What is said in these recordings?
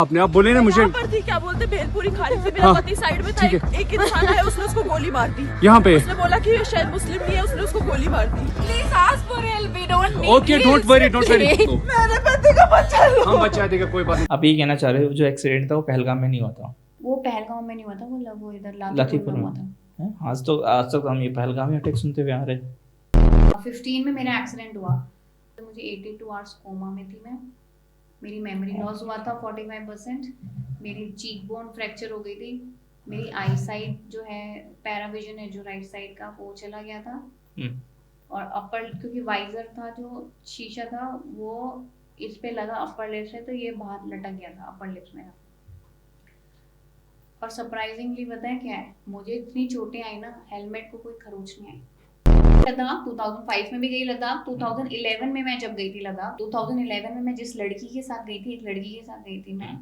अपने आप बोले ना मुझे। यहाँ पर थी, क्या बोलते, भेलपुरी खा रही थी, मेरा हाँ, पति साइड में था, ठीक है। एक इंसान है, उसने उसको गोली मार दी। यहाँ पे उसने बोला कि ये शायद मुस्लिम नहीं है, उसने उसको गोली मार दी। Please ask for help. We don't need okay, don't worry, don't worry. मेरे पति का बच्चा लो। हम बचा देगा, कोई बात नहीं। आप ये कहना चाह रहे हो जो एक्सीडेंट था वो पहलगाम में नहीं हुआ था? वो पहलगांव में नहीं हुआ था, वो इधर लखीपुर लाखीपुर में में हुआ था। हैं? आज तक हम ये पहलगामी अटैक सुनते हुए आ रहे हैं। 15 में मेरा एक्सीडेंट हुआ तो मुझे 82 आवर्स कोमा में थी मैं। मेरी मेमोरी लॉस हुआ था 45%। मेरी चीक बोन फ्रैक्चर हो गई थी। मेरी आई साइड जो है, पैराविजन है जो राइट साइड का, वो चला गया था। और अपर, क्योंकि वाइजर था जो शीशा था वो इस पे लगा अपर लिप्स से, तो ये बाहर लटक गया था अपर लिप्स मेरा। और सरप्राइजिंगली बताएं क्या है, मुझे इतनी चोटें आई ना, हेलमेट को कोई खरोच नहीं आई। लद्दाख 2005 में भी गई, लद्दाख 2011 में मैं जब गई थी लद्दाख, 2011 में मैं जिस लड़की के साथ गई थी, एक लड़की के साथ गई थी मैं,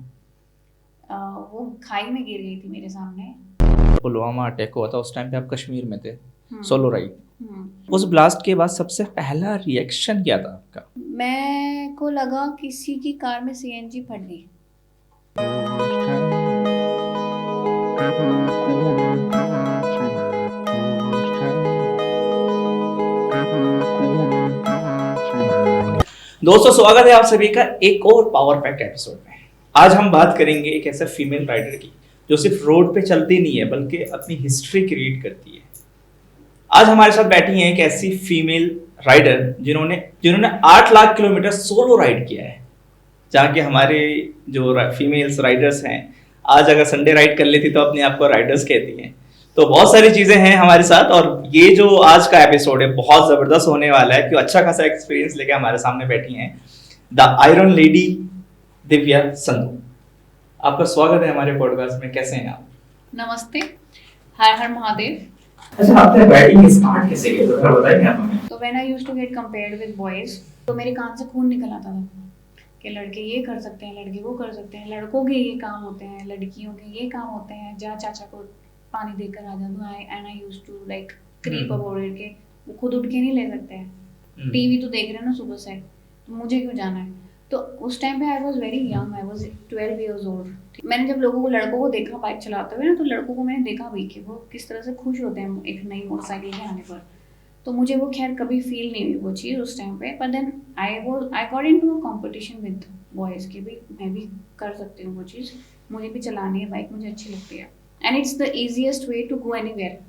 वो खाई में गिर गई थी मेरे सामने। पुलवामा अटैक हुआ था, उस टाइम पे आप कश्मीर में थे, सोलो राइड। उस उस ब्लास्ट के बाद सबसे पहला रिएक्शन क्या था आपका? मैं को लगा किसी की कार में सीएनजी फट गई। दोस्तों, स्वागत है आप सभी का एक और पावर पैक एपिसोड में। आज हम बात करेंगे एक ऐसे फीमेल राइडर की जो सिर्फ रोड पे चलती नहीं है बल्कि अपनी हिस्ट्री क्रिएट करती है। आज हमारे साथ बैठी हैं एक ऐसी फीमेल राइडर जिन्होंने 8 लाख किलोमीटर सोलो राइड किया है। जहाँ के हमारे जो फीमेल्स राइडर्स हैं, आज अगर संडे राइड कर लेती तो अपने आप को राइडर्स कहती हैं। तो बहुत सारी चीज़ें हैं हमारे साथ, और ये जो आज का एपिसोड है बहुत ज़बरदस्त होने वाला है, क्योंकि अच्छा खासा एक्सपीरियंस लेके हमारे सामने बैठी हैं the iron lady Divya Sandhu. आपका स्वागत है हमारे पॉडकास्ट में। कैसे हैं आप? नमस्ते, हर हर महादेव। अच्छा, आपने राइडिंग स्टार्ट कैसे किया, थोड़ा बताइए आप हमें। तो when I used to get compared with boys, तो मेरे कान से खून निकल आता था कि लड़के ये कर सकते हैं, लड़के वो कर सकते हैं, लड़कों के ये काम होते हैं, लड़कियों के ये काम होते हैं, जा चाचा को पानी देकर आ जाऊँ। I used to like creep about it के वो खुद उठ के नहीं ले सकते हैं। टीवी तो देख रहे हैं ना सुबह से, तो मुझे क्यों जाना है। तो उस टाइम पे I was very young, I was 12 years old. मैंने जब लड़कों को देखा बाइक चलाते हुए ना, तो लड़कों को मैंने देखा भी कि वो किस तरह से खुश होते हैं एक नई मोटरसाइकिल के आने पर। तो मुझे वो खैर कभी फील नहीं हुई वो चीज़ उस टाइम पे। पर then I got into a competition with boys की भी, मैं भी कर सकती हूँ वो चीज़, मुझे भी चलानी है बाइक, मुझे अच्छी लगती है, and it's the easiest way to go anywhere.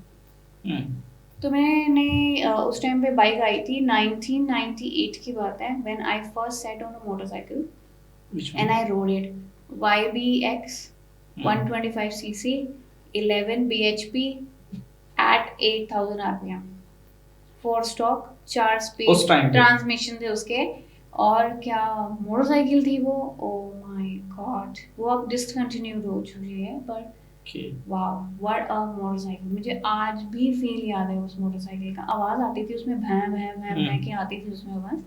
तो मैंने उस टाइम पे बाइक आई थी, 1998 की बात है, when I first set on a motorcycle and I road it. YBX 125cc 11 bhp at 8000 rpm, 4 stock, 4 speed transmission थे उसके। और क्या मोटरसाइकिल थी वो, ओह माय गॉड, वो अब डिसकंटिन्यूड हो चुकी है, पर वाओ व्हाट अ मोटरसाइकिल। मुझे आज भी फील याद है उस मोटरसाइकिल का। आवाज़ आती थी उसमें, भैं भैं भैं भैं की आती थी उसमें आवाज़,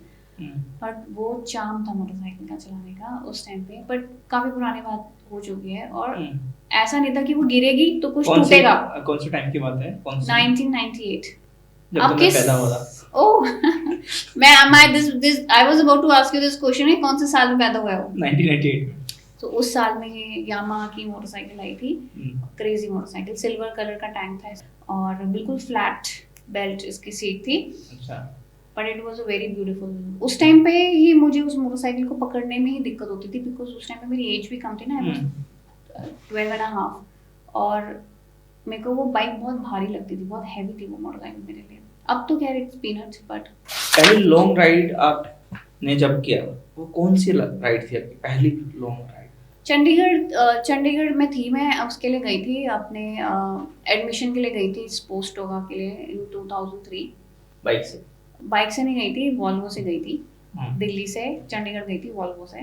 बट वो चार्म था मोटरसाइकिल का चलाने का उस टाइम पे। बट काफ़ी पुरानी बात हो चुकी है, और ऐसा नहीं था कि वो गिरेगी तो कुछ टूटेगा। कौन से टाइम की बात है? 1998, जब तुम पैदा हुआ था? ओह I was about to ask you this question है, कौन से साल में पैदा हुआ है वो? 1998। तो उस साल में ये यामाहा की मोटरसाइकिल आई थी, क्रेजी मोटरसाइकिल, सिल्वर कलर का टैंक था और बिल्कुल फ्लैट बेल्ट इसकी सीट थी। अच्छा। But it was a very beautiful. उस टाइम पे ही मुझे उस मोटरसाइकिल को पकड़ने में ही दिक्कत होती थी, बिकॉज उस टाइम पे मेरी एज भी कम थी ना, I was 12 and a half, और मेरे को वो बाइक बहुत भारी लगती थी, बहुत हैवी थी वो मोटरसाइकिल मेरे लिए। अब तो खैर इट्स पीनट्स। बट पहली लॉन्ग राइड आपने जब किया, वो कौन सी राइड थी आपकी पहली लॉन्ग राइड? चंडीगढ़ में थी मैं, उसके लिए गई थी अपने एडमिशन के लिए गई थी स्पोर्ट्स टोगा के लिए इन 2003। बाइक से नहीं गई थी, वॉल्वो से गई थी। दिल्ली से चंडीगढ़ गई थी वॉल्वो से।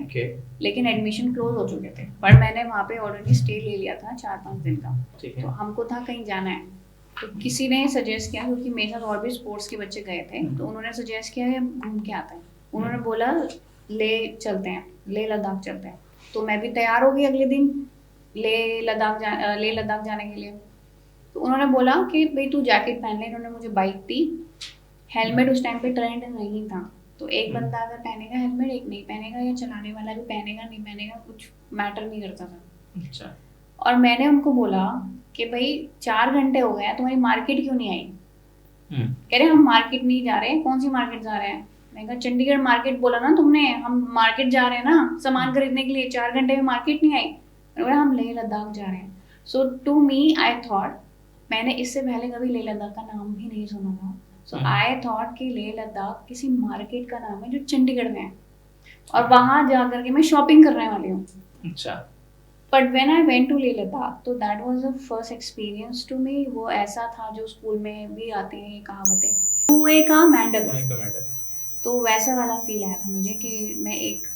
लेकिन एडमिशन क्लोज हो चुके थे, पर मैंने वहाँ पे ऑलरेडी स्टे ले लिया था 4-5 दिन का। तो हमको था कहीं जाना है, तो किसी ने सजेस्ट किया, क्योंकि मेरे साथ और भी स्पोर्ट्स के बच्चे गए थे, तो उन्होंने सजेस्ट किया हम घूम के आते हैं। उन्होंने बोला ले चलते हैं, ले लद्दाख चलते हैं। तो मैं भी तैयार हो गई अगले दिन ले लद्दाख जाने के लिए। तो उन्होंने बोला कि भाई तू जैकेट पहन ले। इन्होंने मुझे बाइक दी, हेलमेट उस टाइम पे ट्रेंड नहीं था, तो एक बंदा अगर पहनेगा हेलमेट, एक नहीं पहनेगा, या चलाने वाला भी पहनेगा नहीं पहनेगा, कुछ मैटर नहीं करता था। अच्छा। और मैंने उनको बोला कि भाई 4 घंटे हो गए हैं, तुम्हारी मार्केट क्यों नहीं आई? कह रहे हम मार्केट नहीं जा रहे। कौन सी मार्केट जा रहे हैं? मैंने कहा चंडीगढ़ मार्केट बोला ना तुमने, हम मार्केट जा रहे हैं ना सामान खरीदने के लिए। 4 घंटे में मार्केट नहीं आई। मैंने बोला हम लेह लद्दाख जा रहे हैं। सो टू मी आई थॉट, मैंने इससे पहले कभी लेह लद्दाख का नाम भी नहीं सुना था। सो आई थॉट कि लेह लद्दाख किसी मार्केट का नाम है जो चंडीगढ़ में है, और वहां जा करके मैं शॉपिंग करने वाली हूँ। अच्छा। But when I went to Leh Ladakh, तो that was the first experience to me. वो ऐसा था जो स्कूल में भी आती है ये कहावतें, कुएं का मेंढक, तो वैसा वाला फील आया था मुझे कि मैं एक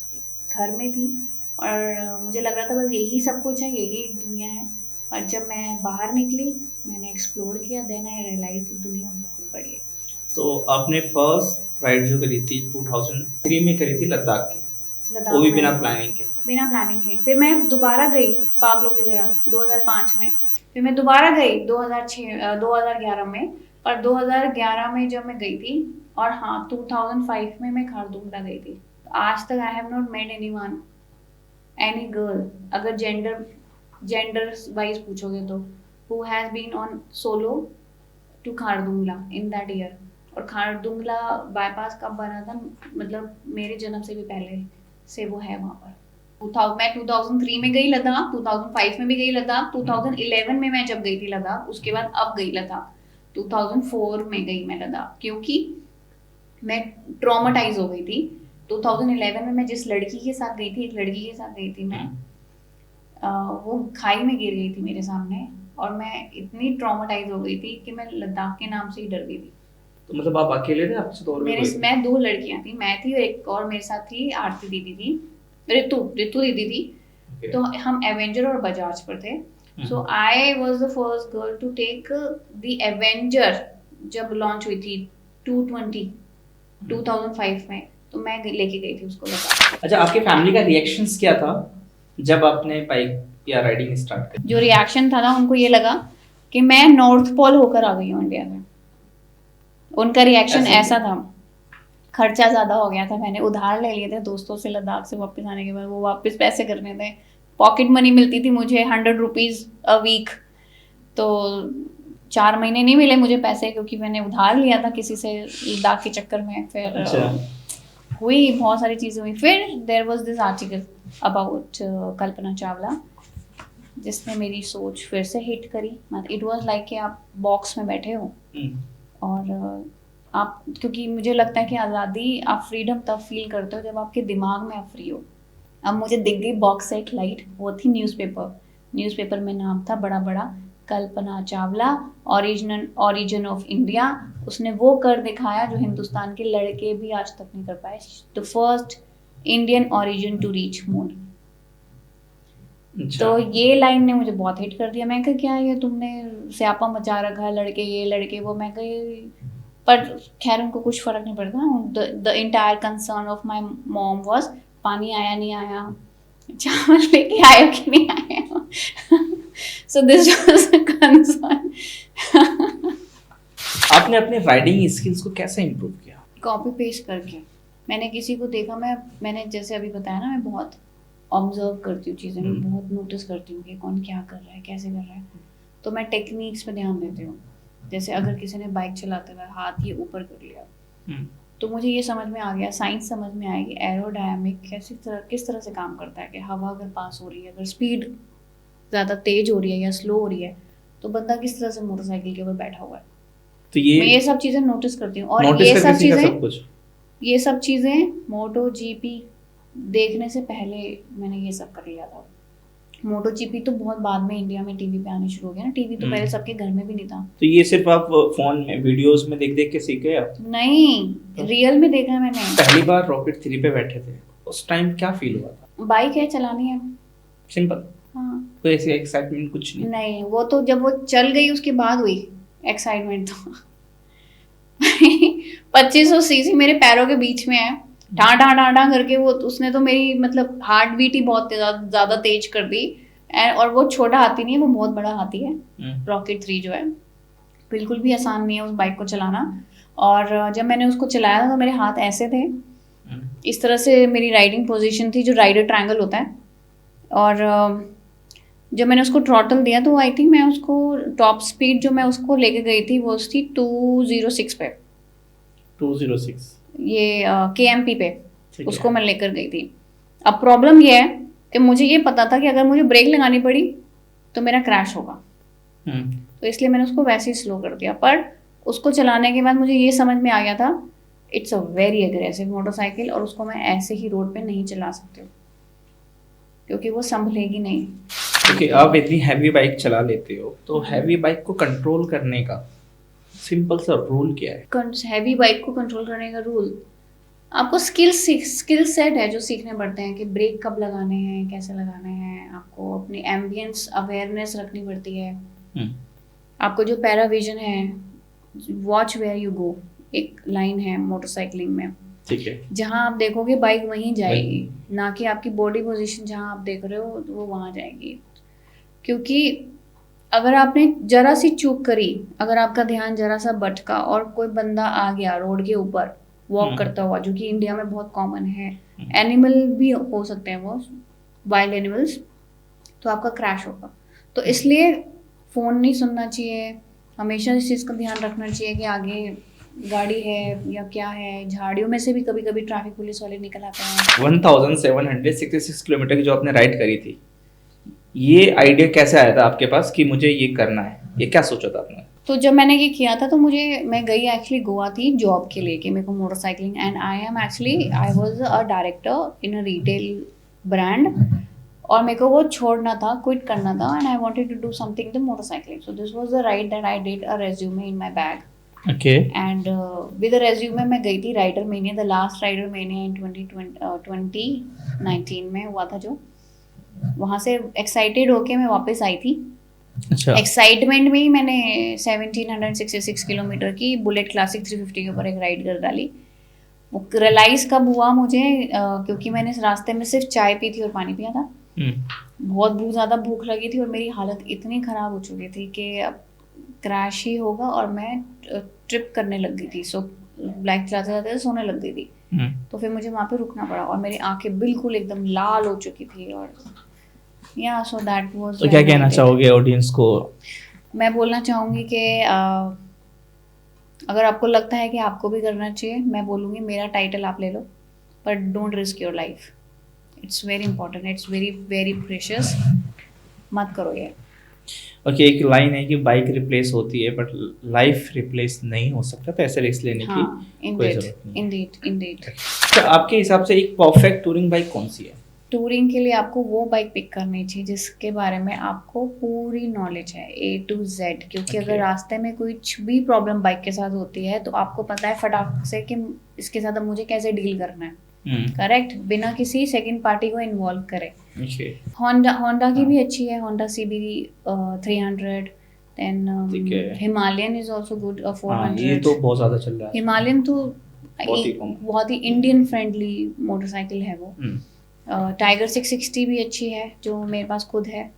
घर में थी और मुझे लग रहा था बस यही सब कुछ है, यही दुनिया है। और जब मैं बाहर निकली, मैंने एक्सप्लोर किया, देन आई रियलाइज कि दुनिया बहुत बड़ी है। तो आपने फर्स्ट राइड जो करी थी 2003 में करी थी लद्दाख की, लद्दाख वो भी में बिना प्लानिंग के? बिना प्लानिंग के। फिर मैं दोबारा गई पागलों की तरह 2005 में। फिर मैं दोबारा गई 2011 में। और 2011 में जब मैं गई थी, और हाँ 2005 में मैं खारदुंगला गई थी। आज तक I have not met anyone, any girl, अगर जेंडर वाइज पूछोगे तो, who has been on solo to Khardungla in that year. और खारदुंगला बाईपास कब बना था, मतलब मेरे जन्म से भी पहले से वो है वहाँ पर। मैं 2003 में गई लद्दाख, 2005 में भी गई लद्दाख, 2011 में मैं जब गई थी लद्दाख, उसके बाद अब गई लद्दाख, 2004 में गई मैं लद्दाख, क्योंकि मैं ट्रॉमाटाइज हो गई थी। 2011 में मैं जिस लड़की के साथ गई थी, एक लड़की के साथ गई थी मैं, वो खाई में गिर गई थी मेरे सामने, और मैं इतनी ट्रॉमाटाइज हो गई थी कि मैं लद्दाख के नाम से ही डर गई थी। तो मतलब आप अकेले थे, आपसे तो और भी कोई? मैं 2 लड़कियां थी, मैं थी और एक और मेरे साथ थी आरती दीदी थी, रितु दीदी थी। Okay. तो हम एवेंजर और बजाज पर थे। So I was the first girl to take the Avenger जब लॉन्च हुई थी 2005 में, तो मैं लेके गई थी उसको लद्दाख। अच्छा, आपके फैमिली का रिएक्शंस क्या था जब आपने बाइक या राइडिंग स्टार्ट करी? जो रिएक्शन था ना, उनको ये लगा कि मैं नॉर्थ पोल होकर आ गई हूँ इंडिया में। उनका रिएक्शन ऐसा था। खर्चा ज़्यादा हो गया था, मैंने उधार ले लिए थे दोस्तों से लद्दाख से वापस आने के बाद, वो वापस पैसे करने थे। पॉकेट मनी मिलती थी मुझे 100 रुपीज़ अ वीक, तो 4 महीने नहीं मिले मुझे पैसे, क्योंकि मैंने उधार लिया था किसी से लद्दाख के चक्कर में। फिर हुई बहुत सारी चीज़ें हुई। फिर there was this article about Kalpana Chawla, जिसने मेरी सोच फिर से हिट करी। इट वाज लाइक कि आप बॉक्स में बैठे हो, और आप, क्योंकि मुझे लगता है कि आज़ादी, आप फ्रीडम तब फील करते हो जब आपके दिमाग में आप फ्री हो। अब मुझे दिख गई बॉक्स सेट लाइट, वो थी न्यूज़पेपर में नाम था बड़ा बड़ा, Kalpana Chawla, origin of India. उसने वो कर दिखाया जो हिंदुस्तान के लड़के भी आज तक नहीं कर पाए। The first Indian origin to reach moon. तो ये लाइन ने मुझे बहुत हिट कर दिया। मैं कहा क्या ये तुमने स्यापा मचा रखा, लड़के ये लड़के वो। मैं कहा, पर खैर उनको कुछ फर्क नहीं पड़ता। The entire concern of my mom was पानी आया नहीं आया, चावल लेके आया कि नहीं आया। सो दिस वाज अ कंसर्न। आपने अपने राइडिंग स्किल्स को कैसे इम्प्रूव किया? कॉपी पेस्ट करके। मैंने किसी को देखा, मैंने जैसे अभी बताया ना, मैं बहुत ऑब्जर्व करती हूँ चीज़ें, मैं बहुत नोटिस करती हूँ कि कौन क्या कर रहा है, कैसे कर रहा है। तो मैं टेक्निक्स पे ध्यान देती हूँ। जैसे अगर किसी ने बाइक चलाते हुए हाथ ये ऊपर कर लिया, तो मुझे ये समझ में आ गया, साइंस समझ में आएगी, एरोडायनामिक किस तरह से काम करता है, कि हवा अगर पास हो रही है, अगर स्पीड ज़्यादा तेज हो रही है या स्लो हो रही है, तो बंदा किस तरह से मोटरसाइकिल के ऊपर बैठा हुआ है। तो मैं ये सब चीज़ें नोटिस करती हूँ। और ये सब चीज़ें मोटो जीपी देखने से पहले मैंने ये सब कर लिया था। मोटो जीपी तो बहुत बाद में इंडिया में टीवी पे आने शुरू हो गया ना। टीवी तो पहले सबके घर में भी नहीं था। तो ये सिर्फ आप फोन में वीडियोस में देख देख के सीखे आप? नहीं, रियल में देखा मैंने। पहली बार रॉकेट 3 पे बैठे थे, उस टाइम क्या फील हुआ था? बाइक है, चलानी है, सिंपल। हाँ, तो ऐसे एक्साइटमेंट कुछ नहीं, वो तो जब वो चल गई उसके बाद हुई एक्साइटमेंट। तो 2500 सीसी मेरे पैरों के बीच में है, टाँ टाँ टाँ टाँ करके वो, उसने तो मेरी मतलब हार्ट बीट ही बहुत ज़्यादा तेज कर दी। और वो छोटा हाथी नहीं है, वो बहुत बड़ा हाथी है। रॉकेट 3 जो है, बिल्कुल भी आसान नहीं है उस बाइक को चलाना। और जब मैंने उसको चलाया था तो मेरे हाथ ऐसे थे इस तरह से मेरी राइडिंग पोजीशन थी, जो राइडर ट्रायंगल होता है। और जब मैंने उसको थ्रॉटल दिया तो आई थिंक मैं उसको टॉप स्पीड जो मैं उसको लेके गई थी वो थी 206 पे, 206 ये KMP पे ठीक उसको है। मैं लेकर गई थी। अब प्रॉब्लम ये है कि मुझे ये पता था कि अगर मुझे ब्रेक लगानी पड़ी तो मेरा क्रैश होगा, तो इसलिए मैंने उसको वैसे ही स्लो कर दिया। पर उसको चलाने के बाद मुझे ये समझ में आ गया था it's a very aggressive motorcycle, और उसको मैं ऐसे ही रोड पे नहीं चला सकती हूँ क्योंकि वो संभलेगी नहीं। ओके, आप इतनी हैवी बाइक चला लेते हो तो हैवी बाइक को कंट्रोल करने का सिंपल सा रूल क्या है? हैवी बाइक को कंट्रोल करने का रूल, आपको स्किल सेट है जो सीखने पड़ते हैं कि ब्रेक कब लगाने हैं, कैसे लगाने हैं। आपको अपनी एम्बियंस अवेयरनेस रखनी पड़ती है। आपको जो पैराविजन है, वॉच वेयर यू गो, एक लाइन है मोटरसाइकिलिंग में, ठीक है। जहाँ आप देखोगे बाइक वहीं जाएगी, ना कि आपकी बॉडी पोजीशन जहाँ आप देख रहे हो वो वहाँ जाएगी। क्योंकि अगर आपने जरा सी चूक करी, अगर आपका ध्यान जरा सा भटका और कोई बंदा आ गया रोड के ऊपर वॉक करता हुआ, जो कि इंडिया में बहुत कॉमन है, एनिमल भी हो सकते हैं वो, वाइल्ड एनिमल्स, तो आपका क्रैश होगा। तो इसलिए फ़ोन नहीं सुनना चाहिए, हमेशा इस चीज़ का ध्यान रखना चाहिए कि आगे गाड़ी है या क्या है। झाड़ियों में से भी कभी कभी ट्रैफिक पुलिस वाले निकल आते हैं। 1766 किलोमीटर की जो आपने राइड करी थी, ये आइडिया कैसे आया था आपके पास कि मुझे ये करना है? ये क्या सोचा था आपने? तो जब मैंने ये किया था तो मैं गई एक्चुअली गोवा थी जॉब के लिए कि मेरे को motorcycling, and I was a director in a retail brand, और मेरे को वो छोड़ना था, क्विट करना था, and I wanted to do something the motorcycling. So this was the ride that I did a resume in my bag, okay. And with a resume मैं गई थी Rider Mania, the last Rider Mania in 2019 में हुआ था जो। वहाँ से excited होके मैं वापस आई थी। अच्छा। एक्साइटमेंट में ही मैंने 1766 किलोमीटर की बुलेट क्लासिक 350 के ऊपर एक राइड कर डाली। वो रियलाइज़ कब हुआ मुझे, क्योंकि मैंने इस रास्ते में सिर्फ चाय पी थी और पानी पिया था। बहुत ज़्यादा भूख लगी थी और मेरी हालत इतनी ख़राब हो चुकी थी कि अब क्रैश ही होगा, और मैं ट्रिप करने लग गई थी। सो बाइक चलाते चलाते सोने लग गई थी। तो फिर मुझे वहाँ पे रुकना पड़ा और मेरी आंखें बिल्कुल एकदम लाल हो चुकी थी। और या सो दैट वाज। तो क्या कहना चाहोगे ऑडियंस को? मैं बोलना चाहूँगी कि अगर आपको लगता है कि आपको भी करना चाहिए, मैं बोलूँगी मेरा टाइटल आप ले लो, पर don't risk your life. It's very important, it's very very precious, मत करो ये। ओके, एक लाइन है कि बाइक रिप्लेस होती है बट लाइफ रिप्लेस नहीं हो सकता, तो ऐसे रिस्क लेने की कोई जरूरत नहीं। इंडीड। तो आपके हिसाब से एक परफेक्ट टूरिंग बाइक कौन सी है? टूरिंग के लिए आपको वो बाइक पिक करनी चाहिए जिसके बारे में आपको पूरी नॉलेज है A to Z, क्योंकि अगर रास्ते में कुछ भी प्रॉब्लम बाइक के साथ होती है तो आपको पता है फटाक से कि इसके साथ अब मुझे कैसे डील करना है। करेक्ट, बिना किसी सेकंड पार्टी को इन्वॉल्व करे। होंडा की भी अच्छी है, Honda CB 300, then Himalayan is also good, 400। ये तो बहुत ज्यादा चल रहा है। हिमालयन तो बहुत ही इंडियन फ्रेंडली मोटरसाइकिल है वो। टाइगर 660 भी अच्छी है जो मेरे पास खुद है।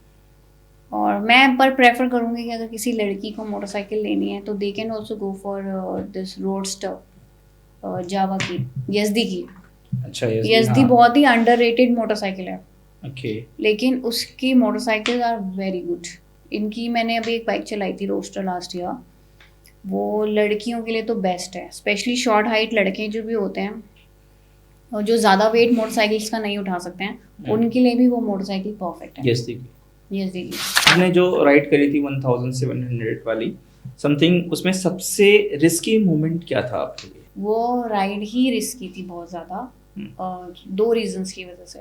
और मैं पर प्रेफर करूँगी कि अगर किसी लड़की को मोटरसाइकिल लेनी है तो they can also go for this roadster Jawa की, यज़दी की। अच्छा, यज़दी बहुत ही अंडररेटेड मोटरसाइकिल है। ओके। लेकिन उसकी मोटरसाइकिल आर वेरी गुड। इनकी मैंने अभी एक बाइक चलाई थी रोडस्टर लास्ट ईयर, वो लड़कियों के लिए तो बेस्ट है, स्पेशली शॉर्ट हाइट लड़के जो भी होते हैं और जो ज़्यादा वेट मोटरसाइकिल्स का नहीं उठा सकते हैं, उनके लिए भी वो मोटरसाइकिल परफेक्ट है। यज़दी की आपने जो राइड करी थी 1700 वाली समथिंग, उसमें सबसे रिस्की मोमेंट क्या था आपके लिए? वो राइड ही रिस्की थी बहुत ज़्यादा, 2 रीजंस की वजह से।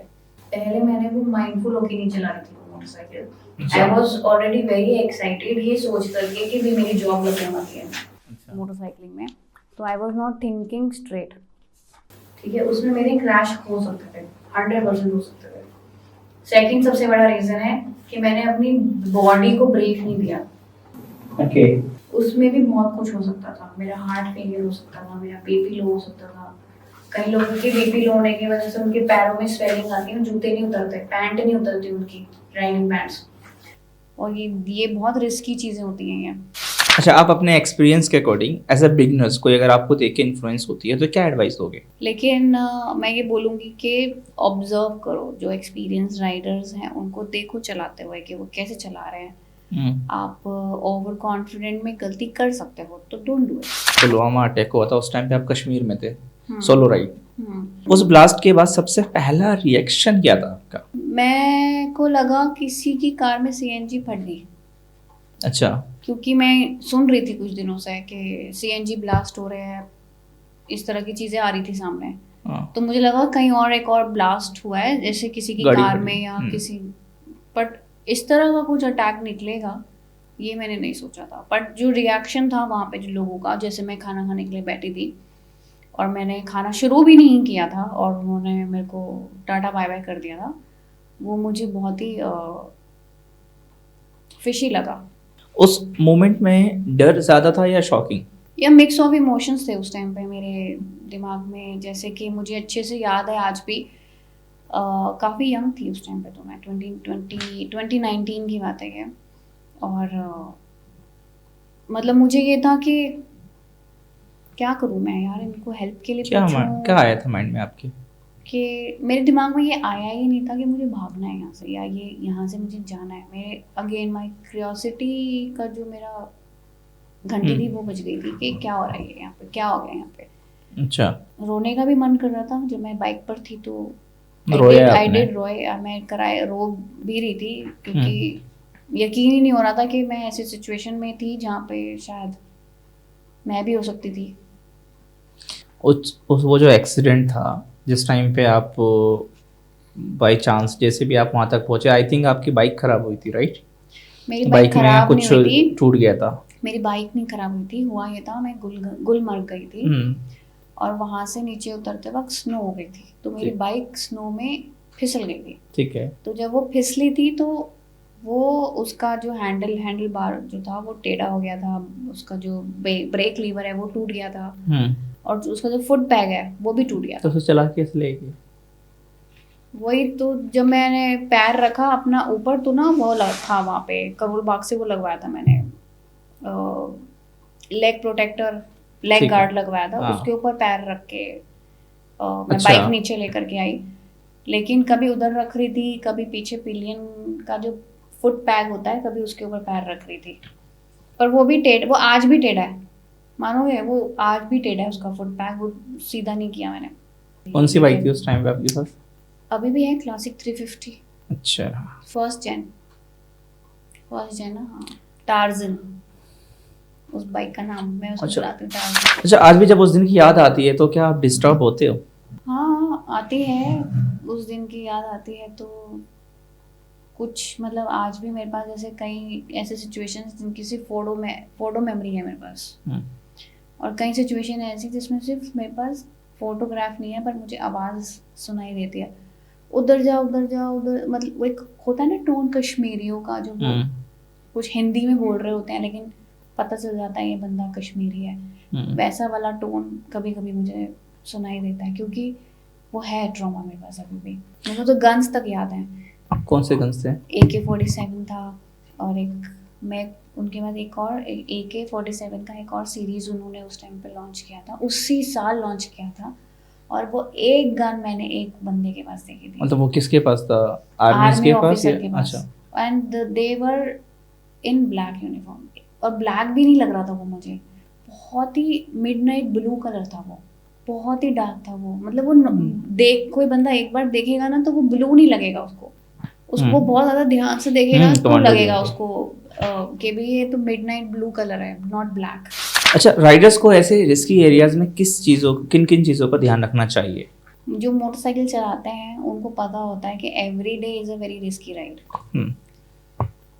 पहले मैंने वो माइंडफुल होके नहीं चला रही थी वो motorcycle. I was already very excited ये सोच करके कि भी मेरी जॉब लगने वाली है मोटरसाइकिलिंग में, तो I was not thinking straight. ठीक है, उसमें मेरे क्रैश हो सकते थे, 100% हो सकते थे। सेकंड सबसे बड़ा रीज़न है कि मैंने अपनी बॉडी को ब्रेक नहीं दिया। ओके। उसमें भी बहुत कुछ हो सकता था, मेरा हार्ट फेलियर हो सकता था, मेरा BP लो हो सकता था। कई लोगों के BP लो होने की वजह से उनके पैरों में स्वेलिंग आती है, जूते नहीं उतरते, पैंट नहीं उतरती उनकी, राइडिंग पैंट्स। और ये बहुत रिस्की चीज़ें होती हैं ये। अच्छा, आप अपने एक्सपीरियंस के अकॉर्डिंग एज अ बिगनर्स कोई अगर आपको देख के इन्फ्लुएंस होती है तो क्या एडवाइस दोगे? लेकिन मैं ये बोलूँगी कि ऑब्जर्व करो, जो एक्सपीरियंस राइडर्स हैं उनको देखो चलाते हुए कि वो कैसे चला रहे हैं। आप ओवर कॉन्फिडेंट में गलती कर सकते हो तो don't do it. Pulwama attack हुआ था उस टाइम पे आप कश्मीर में थे, हम्म। Solo ride. उस ब्लास्ट के बाद सबसे पहला रिएक्शन क्या था आपका? मैं को लगा किसी की कार में सीएनजी फट गई, अच्छा, क्योंकि मैं सुन रही थी कुछ दिनों से कि सीएनजी ब्लास्ट हो रहे हैं, इस तरह की चीज़ें आ रही थी सामने। हाँ, तो मुझे लगा कहीं और एक और ब्लास्ट हुआ है, जैसे किसी की गाड़ी कार फटी। में या किसी, बट इस तरह का कुछ अटैक निकलेगा ये मैंने नहीं सोचा था। बट जो रिएक्शन था वहाँ पे जो लोगों का, जैसे मैं खाना खाने के लिए बैठी थी और मैंने खाना शुरू भी नहीं किया था और उन्होंने मेरे को टाटा बाय बाय कर दिया था, वो मुझे बहुत ही फिशी लगा। उस मोमेंट में डर ज़्यादा था या शॉकिंग? या मिक्स ऑफ इमोशंस थे उस टाइम पे मेरे दिमाग में। जैसे कि मुझे अच्छे से याद है आज भी, काफ़ी यंग थी उस टाइम पे, तो मैं 2019 की बात है ये। और मतलब मुझे ये था कि क्या करूँ मैं यार, इनको हेल्प के लिए पूछूं। क्या आया था माइंड में आपके? कि मेरे दिमाग में ये आया ही नहीं था कि मुझे भागना है यहाँ से या ये यहाँ से मुझे जाना है। मेरे अगेन माई क्यूरियोसिटी का जो मेरा घंटी थी वो बज गई थी कि क्या हो रहा है यहाँ पे, क्या हो गया यहाँ पे। अच्छा, रोने का भी मन कर रहा था जब मैं बाइक पर थी, तो रोया आई आपने? डिड रोए। मैं रो भी रही थी क्योंकि यकीन ही नहीं हो रहा था कि मैं ऐसी सिचुएशन में थी जहाँ पे शायद मैं भी हो सकती थी। वो जो एक्सीडेंट था जिस टाइम पे आप बाय चांस जैसे भी आप वहाँ तक पहुँचे, आई थिंक आपकी बाइक खराब हुई थी, राइट? मेरी बाइक में खराब कुछ नहीं हुई थी। टूट गया था। मेरी बाइक नहीं खराब हुई थी, हुआ ये था मैं गुलमर्ग गई थी और वहाँ से नीचे उतरते वक्त स्नो हो गई थी, तो मेरी ठीक। बाइक स्नो में फिसल गई थी। ठीक है। तो जब वो फिसली थी तो वो उसका जो हैंडल बार जो था वो टेढ़ा हो गया था, उसका जो ब्रेक लीवर है वो टूट गया था और उसका जो फुट पैग है वो भी टूट गया तो था। फिर चला कैसे ले गए? वही तो, जब मैंने पैर रखा अपना ऊपर तो ना वो था वहाँ पे करोल बाग से वो लगवाया था मैंने, लेग प्रोटेक्टर, लेग ठीक है। गार्ड लगवाया था। हाँ। उसके ऊपर पैर रख के मैं अच्छा। बाइक नीचे लेकर के आई, लेकिन कभी उधर रख रही थी, कभी पीछे पिलियन का जो फुट पैग होता है कभी उसके ऊपर पैर रख रही थी। पर वो भी वो आज भी टेढ़ा है, मानोगे, वो आज भी टेढ़ा है उसका फुट पैग, वो सीधा नहीं किया मैंने। कौन सी बाइक थी उस टाइम पे आपके पास? अभी भी है क्लासिक 350 अच्छा, फर्स्ट जेन ना, हाँ, टार्जन उस बाइक का नाम, मैं उसको अच्छा। बुलाती हूँ टार्जन। अच्छा, आज भी जब उस दिन की याद आती है तो क्या आप डिस्टर्ब होते हो? हाँ आती है, उस दिन की याद आती है तो कुछ मतलब आज भी मेरे पास जैसे कई ऐसे सिचुएशंस जिनकी सिर्फ फोटो मेमोरी है मेरे पास, और कई सिचुएशन ऐसी जिसमें सिर्फ मेरे पास फोटोग्राफ नहीं है पर मुझे आवाज़ सुनाई देती है, उधर जाओ उधर, मतलब वो एक होता है ना टोन कश्मीरियों का, जो वो कुछ हिंदी में बोल रहे होते हैं लेकिन पता चल जाता है ये बंदा कश्मीरी है, वैसा वाला टोन कभी कभी मुझे सुनाई देता है, क्योंकि वो है ट्रॉमा मेरे पास अभी भी। मुझे तो गन्स तक याद हैं। कौन से गन्स थे? AK-47 था, और एक मैं उनके बाद एक और AK-47 का एक और सीरीज़ उन्होंने उस टाइम पे लॉन्च किया था, उसी साल लॉन्च किया था, और वो एक गन मैंने एक बंदे के पास देखी थी। मतलब वो किसके पास था? आर्मी के पास? ऑफिसर के पास। अच्छा। And they were in black uniform, और ब्लैक भी नहीं लग रहा था वो मुझे, बहुत ही मिडनाइट ब्लू कलर था वो, बहुत ही डार्क था वो, मतलब वो देख कोई बंदा एक बार देखेगा ना तो वो ब्लू नहीं लगेगा उसको बहुत ज़्यादा ध्यान से देखेगा तो लगेगा उसको कि भी ये तो मिडनाइट ब्लू कलर है, नॉट ब्लैक। अच्छा, राइडर्स को ऐसे रिस्की एरियाज में किन किन चीज़ों का ध्यान रखना चाहिए? जो मोटरसाइकिल चलाते हैं उनको पता होता है कि every day is a very risky ride,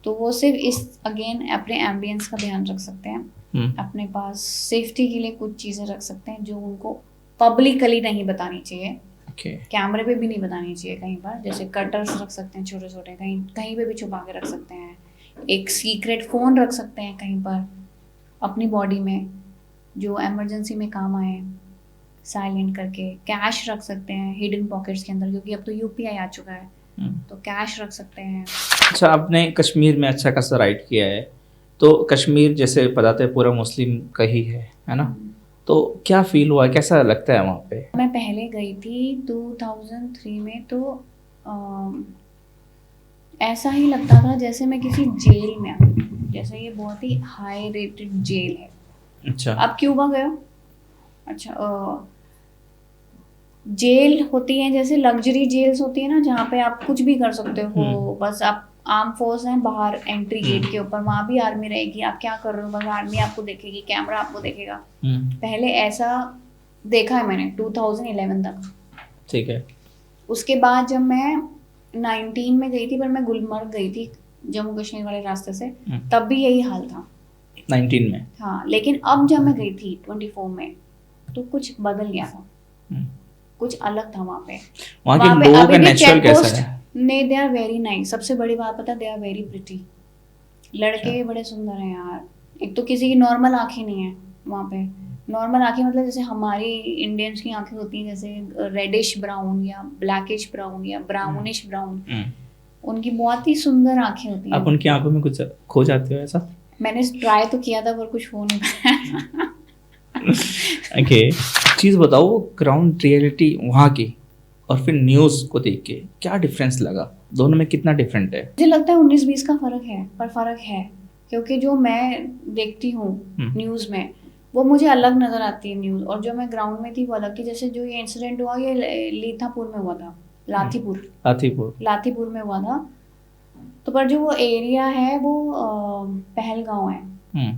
तो वो सिर्फ इस अगेन अपने एम्बियंस का ध्यान रख सकते हैं, अपने पास सेफ्टी के लिए कुछ चीज़ें रख सकते हैं जो उनको पब्लिकली नहीं बतानी चाहिए, कैमरे पे भी नहीं बतानी चाहिए कहीं पर, जैसे कटर्स रख सकते हैं छोटे छोटे, कहीं पे भी छुपा के रख सकते हैं, एक सीक्रेट फ़ोन रख सकते हैं कहीं पर अपनी बॉडी में जो इमरजेंसी में काम आए, साइलेंट करके, कैश रख सकते हैं हिडन पॉकेट्स के अंदर, क्योंकि अब तो UPI आ चुका है, तो कैश रख सकते हैं। अच्छा, आपने कश्मीर में अच्छा खासा राइड किया है, तो कश्मीर जैसे पता था पूरा मुस्लिम का ही है ना? तो क्या फील हुआ, कैसा लगता है वहाँ पे? मैं पहले गई थी 2003 में, तो ऐसा ही लगता था जैसे मैं किसी जेल में आ गई, जैसे ये बहुत ही हाई रेटेड जेल है। अच्छा। आप क्यूबा गए हो? अच्छा, जेल होती है जैसे लग्जरी जेल्स होती है ना, जहाँ पे आप कुछ भी कर सकते हो, बस आप आर्म फोर्स हैं बाहर एंट्री गेट के ऊपर, वहाँ भी आर्मी रहेगी, आप क्या कर रहे हो बस आर्मी आपको देखेगी, कैमरा आपको देखेगा। पहले ऐसा देखा है मैंने 2011 तक। ठीक है। उसके बाद जब मैं 19 में गई थी, पर मैं गुलमर्ग गई थी जम्मू कश्मीर वाले रास्ते से, तब भी यही हाल था 19 में। हाँ, लेकिन अब जब मैं गई थी 24 में तो कुछ बदल गया था, कुछ अलग था वहाँ पे। वहाँ के लोगों का नेचुरल कैसा है? नहीं, दे आर वेरी नाइस। सबसे बड़ी बात पता, दे आर वेरी प्रिटी। लड़के भी बड़े सुंदर हैं यार। एक तो किसी की नॉर्मल आंखें नहीं है वहाँ पे। नॉर्मल आंखें मतलब जैसे हमारी इंडियंस की आंखें होती हैं, जैसे रेडिश ब्राउन या ब्लैकिश ब्राउन या ब्राउनिश ब्राउन, उनकी बहुत ही सुंदर आंखें होती हैं। आप उनकी आंखों में कुछ खो जाते हो ऐसा? मैंने ट्राई तो किया था पर कुछ हो नहीं पाया। ओके, चीज़ बताओ, ग्राउंड रियलिटी वहाँ की और फिर न्यूज़ को देख के क्या डिफरेंस लगा? दोनों में कितना डिफरेंट है? मुझे लगता है 19-20 का फर्क है, पर फर्क है क्योंकि जो मैं देखती हूँ न्यूज़ में वो मुझे अलग नज़र आती है न्यूज़, और जो मैं ग्राउंड में थी वो अलग थी। जैसे जो ये इंसिडेंट हुआ ये लीथापुर में हुआ था, लाथीपुर में हुआ था। तो पर जो वो एरिया है वो पहलगांव है।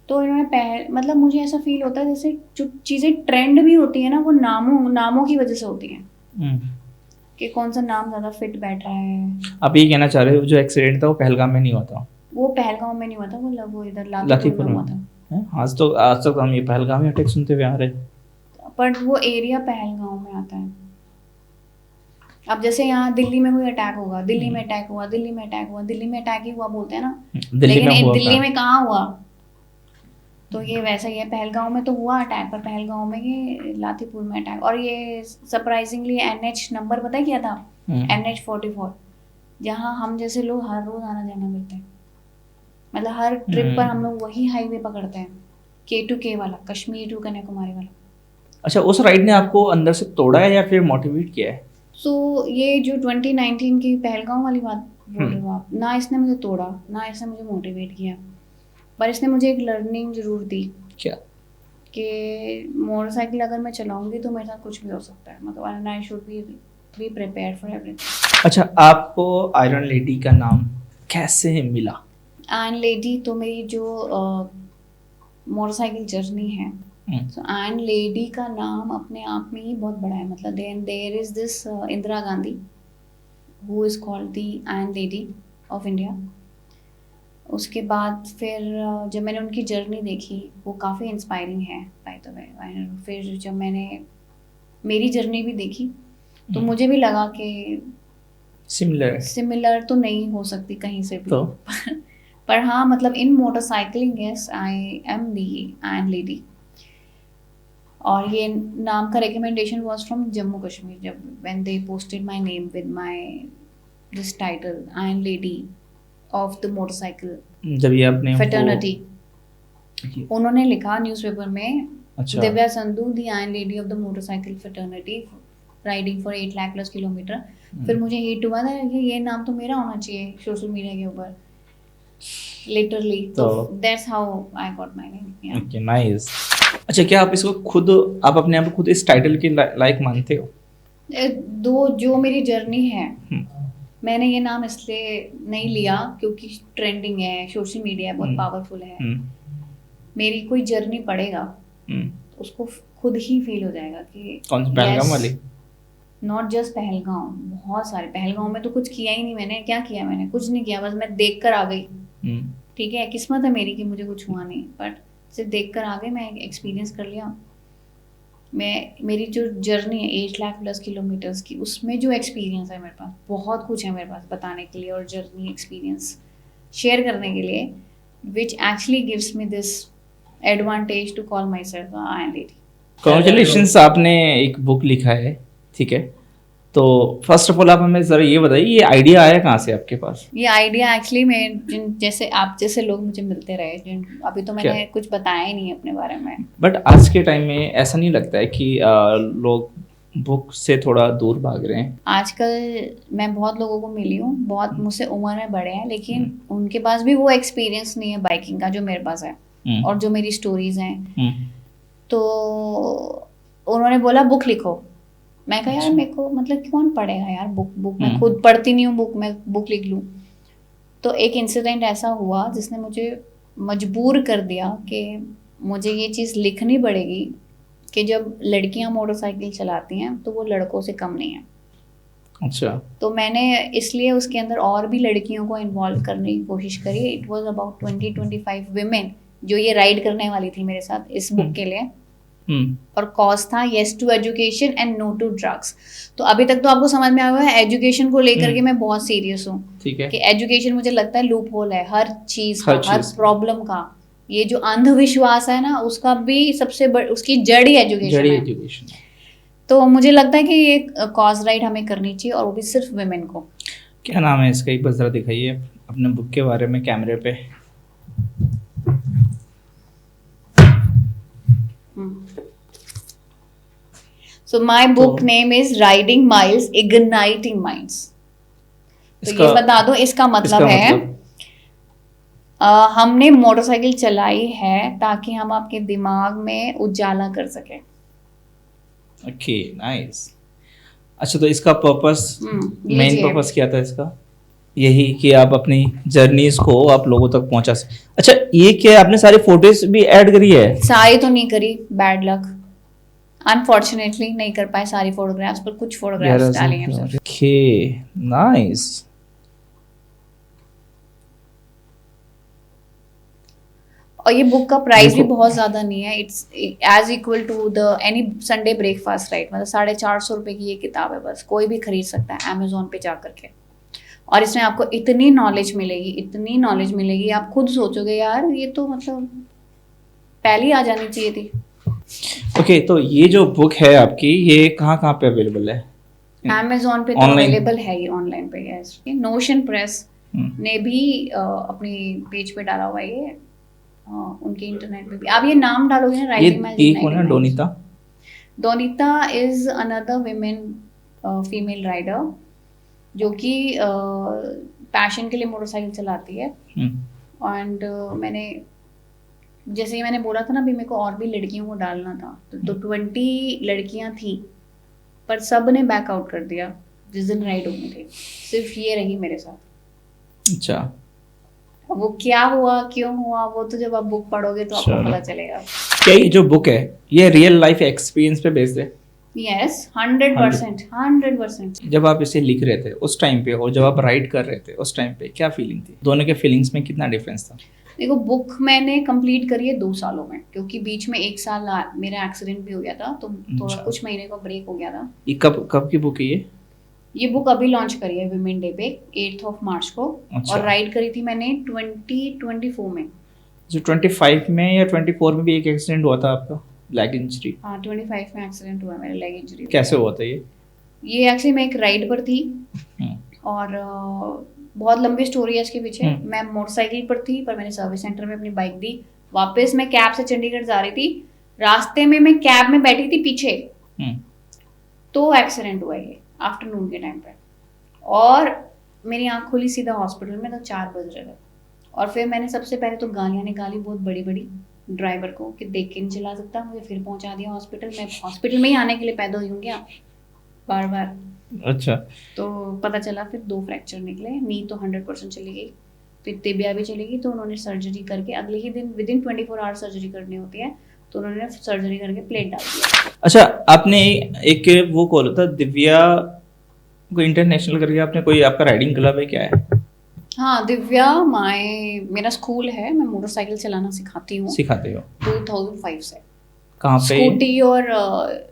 तो इन्होंने मतलब मुझे ऐसा फील होता है जैसे जो चीज़ें ट्रेंड भी होती है ना, वो नामों की वजह से होती हैं कि कौन सा नाम ज़्यादा फिट बैठ रहा है। आप ये कहना चाह रहे हो जो एक्सीडेंट था वो पहलगाम में नहीं हुआ था? वो पहलगांव में नहीं हुआ था, वो इधर लाथीपुर में हुआ था। आज तक हम ये पहलगाम अटैक सुनते हुए आ रहे हैं, पर वो एरिया पहलगांव में आता है। अब जैसे यहाँ दिल्ली में कोई अटैक होगा, दिल्ली में अटैक हुआ, दिल्ली में अटैक ही हुआ बोलते हैं ना, लेकिन दिल्ली में कहाँ हुआ? तो ये वैसा ही है, पहलगांव में तो हुआ अटैक, पर पहलगांव में ये लाथीपुर में अटैक। और ये सरप्राइजिंगली NH नंबर पता है क्या था? NH 44, जहाँ हम जैसे लोग हर रोज आना जाना करते हैं, मतलब हर ट्रिप पर हम लोग वही हाईवे पकड़ते हैं, K2K वाला, कश्मीर टू कन्याकुमारी वाला। अच्छा, उस राइड ने आपको अंदर से तोड़ा है या फिर मोटिवेट किया है? तो ये जो 2019 की पहलगांव वाली बात बोल रहे हो आप, ना इसने मुझे तोड़ा ना इसने मुझे मोटिवेट किया, पर इसने मुझे एक लर्निंग जरूर दी। क्या? कि मोटरसाइकिल अगर मैं चलाऊंगी तो मेरे साथ कुछ भी हो सकता है, मतलब I should be prepared for everything. अच्छा, आपको आयरन लेडी का नाम कैसे मिला? आयरन लेडी तो मेरी जो मोटरसाइकिल जर्नी है, तो आयरन लेडी का नाम अपने आप में ही बहुत बड़ा है। मतलब there is this Indira Gandhi who is called the iron lady of India. उसके बाद फिर जब मैंने उनकी जर्नी देखी वो काफ़ी इंस्पायरिंग है बाय द वे। फिर जब मैंने मेरी जर्नी भी देखी तो मुझे भी लगा कि सिमिलर तो नहीं हो सकती कहीं से भी तो। पर हाँ, मतलब in motorcycling yes I am the iron lady. और ये नाम का recommendation was from Jammu Kashmir, जब when they posted my name with my this title iron lady of the motorcycle, जब ये अपने फ्रेटर्निटी उन्होंने लिखा न्यूज़पेपर में, Divya Sandhu the iron lady of the motorcycle fraternity riding for 8 lakh plus kilometre. फिर मुझे हिट हुआ था कि ये नाम तो मेरा होना चाहिए सोशल मीडिया के ऊपर, लिटरली। तो that's how I got my name. Okay, nice. अच्छा, क्या आप इसको खुद आप अपने आप को खुद इस टाइटल के लायक मानते हो? जो मेरी जर्नी है, मैंने ये नाम इसलिए नहीं लिया क्योंकि ट्रेंडिंग है, सोशल मीडिया बहुत पावरफुल है। मेरी कोई जर्नी पड़ेगा तो उसको खुद ही फील हो जाएगा कि कौन सी पहलगाम वाली? नॉट जस्ट पहलगाम, बहुत सारे। पहलगाम में तो कुछ किया ही नहीं मैंने। क्या किया मैंने? कुछ नहीं किया, बस मैं देख कर आ गई। ठीक है, किस्मत है मेरी कि मुझे कुछ हुआ नहीं, बट सिर्फ देख कर आ गई, मैं एक्सपीरियंस कर लिया। मेरी जो जर्नी है 8 लाख प्लस किलोमीटर्स की, उसमें जो एक्सपीरियंस है मेरे पास, बहुत कुछ है मेरे पास बताने के लिए और जर्नी एक्सपीरियंस शेयर करने के लिए, which actually gives me this advantage to call myself iron lady. Congratulations, आपने एक बुक लिखा है, ठीक है, तो फर्स्ट ऑफ ऑल आप हमें ज़रा ये बताइए, ये आइडिया आया कहाँ से आपके पास? ये आइडिया एक्चुअली मैं जिन जैसे आप जैसे लोग मुझे मिलते रहे, जिन अभी तो मैंने क्या? कुछ बताया ही नहीं अपने बारे में। बट आज के टाइम में ऐसा नहीं लगता है कि लोग बुक से थोड़ा दूर भाग रहे हैं? आजकल मैं बहुत लोगों को मिली हूँ, बहुत मुझसे उम्र में बड़े हैं, लेकिन उनके पास भी वो एक्सपीरियंस नहीं है बाइकिंग का जो मेरे पास है हम्म, और जो मेरी स्टोरीज हैं। हम्म, तो उन्होंने बोला बुक लिखो। मैं कहा यार मेरे को मतलब कौन पढ़ेगा यार बुक मैं खुद पढ़ती नहीं हूँ, मैं बुक लिख लूँ। तो एक इंसिडेंट ऐसा हुआ जिसने मुझे मजबूर कर दिया कि मुझे ये चीज़ लिखनी पड़ेगी कि जब लड़कियां मोटरसाइकिल चलाती हैं तो वो लड़कों से कम नहीं है। अच्छा, तो मैंने इसलिए उसके अंदर और भी लड़कियों को इन्वॉल्व करने की कोशिश करी। इट वाज अबाउट 20-25 विमेन जो ये राइड करने वाली थी मेरे साथ इस बुक के लिए। और कॉज था yes to education and no to drugs. तो अभी तक तो आपको समझ में आया हुआ है एजुकेशन को लेकर के मैं बहुत सीरियस हूँ ठीक है। कि एजुकेशन मुझे लगता है लूप होल है हर चीज का, हर हर चीज़। प्रॉब्लम का। ये जो अंधविश्वास है ना उसका भी सबसे उसकी जड़ ही एजुकेशन जड़ी है। एजुकेशन। तो मुझे लगता है कि ये कॉज राइड हमें करनी चाहिए और वो भी सिर्फ वुमेन को। क्या नाम है इसका, एक बार जरा दिखाइए अपने बुक के बारे में कैमरे पे। So my book name is Riding Miles, Igniting Minds. तो ये बता दो इसका मतलब है हमने मोटरसाइकिल चलाई है ताकि हम आपके दिमाग में उजाला कर सकें। Okay, nice. अच्छा, तो इसका पर्पस, मेन पर्पस क्या था इसका? यही कि आप अपनी जर्नीज को आप लोगों तक पहुंचा सके। अच्छा, ये क्या आपने सारी फोटोज भी ऐड करी है? सारी तो नहीं करी, बैड लक, अनफॉर्चुनेटली नहीं कर पाए सारी फोटोग्राफ्स, पर कुछ फोटोग्राफ्स डाली हैं सिर्फ। Okay, nice. और ये बुक का प्राइस भी बहुत ज्यादा नहीं है। It's as equal to the any Sunday breakfast right. मतलब 450 रुपए की ये किताब है, बस कोई भी खरीद सकता है अमेजोन पे जा करके। और इसमें आपको इतनी नॉलेज मिलेगी, इतनी नॉलेज मिलेगी, आप खुद सोचोगे यार ये तो मतलब पहले ही आ जानी चाहिए थी। ओके, तो ये जो बुक है आपकी, ये कहाँ कहाँ पे अवेलेबल है? अमेजोन पे तो अवेलेबल है ही, ऑनलाइन पे है। नोशन प्रेस ने भी अपनी पेज पे डाला हुआ है ये, उनके इंटरनेट पे भी। आप ये नाम डालोगे ना, राइडिंग माइल्स, ये कौन है? Donita? Donita is another women female rider जो कि पैशन के लिए मोटरसाइकिल चलाती है। एंड मैंने जैसे ही मैंने बोला था ना अभी, मेरे को और भी लड़कियों को डालना था, तो 20 लड़कियां थी पर सब ने बैकआउट कर दिया जिस दिन राइड होनी थी। सिर्फ ये रही मेरे साथ। अच्छा, वो क्या हुआ, क्यों हुआ, वो तो जब आप बुक पढ़ोगे तो आपको पता चलेगा। क्या ये जो बुक है ये रियल लाइफ एक्सपीरियंस पे बेस्ड है? यस, 100%। जब आप इसे लिख रहे थे उस टाइम पे और जब आप राइड कर रहे थे उस टाइम पे क्या फीलिंग थी? दोनों के फीलिंग्स में कितना डिफरेंस था? देखो, बुक मैंने कंप्लीट करी है 2 सालों में, क्योंकि बीच में 1 साल मेरा एक्सीडेंट भी हो गया था, तो थोड़ा कुछ महीने का ब्रेक हो गया था। ये कब की बुक है ये बुक अभी लॉन्च करी है विमेन डे पे 8 मार्च को। अच्छा। और राइड करी थी मैंने 2024 में। जो 25 में या 24 में भी एक एक्सीडेंट हुआ था आपका, लेग इंजरी? हाँ, 25 में एक्सीडेंट हुआ मेरा, लेग इंजरी। कैसे हुआ था ये? एक्चुअली मैं एक राइड पर थी और बहुत लंबी स्टोरी है इसके पीछे। मैं मोटरसाइकिल पर थी पर मैंने सर्विस सेंटर में अपनी बाइक दी। वापस मैं कैब से चंडीगढ़ जा रही थी, रास्ते में मैं कैब में बैठी थी पीछे, तो एक्सीडेंट हुआ ये आफ्टरनून के टाइम पे। और मेरी आँख खुली सीधा हॉस्पिटल में, तो 4 बज रहे थे। और फिर मैंने सबसे पहले तो गालियाँ निकाली बहुत बड़ी बड़ी ड्राइवर को कि देख के नहीं चला सकता, मुझे फिर पहुंचा दिया हॉस्पिटल। मैं हॉस्पिटल में ही आने के लिए पैदा हुई हूँ क्या बार बार। अच्छा, तो पता चला फिर 2 फ्रैक्चर निकले, नी तो 100% चली गई, फिर तिबिया भी चली गई। तो उन्होंने सर्जरी करके अगले ही दिन विदिन 24 आवर सर्जरी करनी होती है, तो उन्होंने सर्जरी करके प्लेट डाल दिया। अच्छा, आपने एक वो खोला था दिव्या को इंटरनेशनल करके, आपने कोई आपका राइडिंग क्लब है क्या है? हाँ, दिव्या मेरा स्कूल है, मैं मोटरसाइकिल चलाना सिखाती हूँ। सिखाते हो? 2005 से। कहाँ पे? स्कूटी, और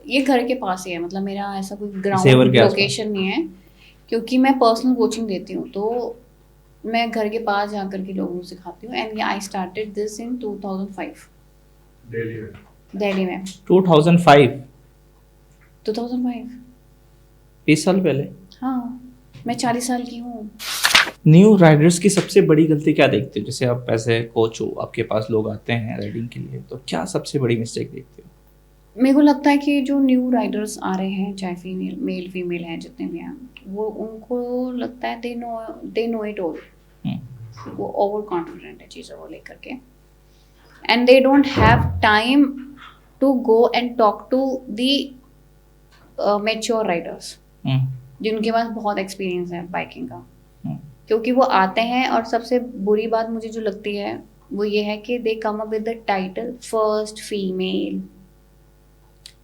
ये घर के पास ही है, मतलब मेरा ऐसा कोई ग्राउंड लोकेशन नहीं है, क्योंकि मैं पर्सनल कोचिंग देती हूँ, तो मैं घर के पास जाकर के लोगों को सिखाती हूँ। And I started this in 2005 Delhi में। 2005? 2005 20 साल पहले। हाँ, मैं 40 साल की हूँ। न्यू राइडर्स की सबसे बड़ी गलती क्या देखते हो? जैसे आप ऐसे कोच हो, आपके पास लोग आते हैं राइडिंग के लिए, तो क्या सबसे बड़ी मिस्टेक देखते हो? मेरे को लगता है कि जो न्यू राइडर्स आ रहे हैं, चाहे फीमेल मेल फीमेल हैं जितने भी हैं, वो उनको लगता है दे नो इट ऑल। वो ओवर कॉन्फिडेंट है चीज़ों को लेकर के, and they don't have time to go and talk to the mature riders जिनके पास बहुत एक्सपीरियंस है बाइकिंग का। क्योंकि वो आते हैं और सबसे बुरी बात मुझे जो लगती है वो ये है कि they come up with the title first female,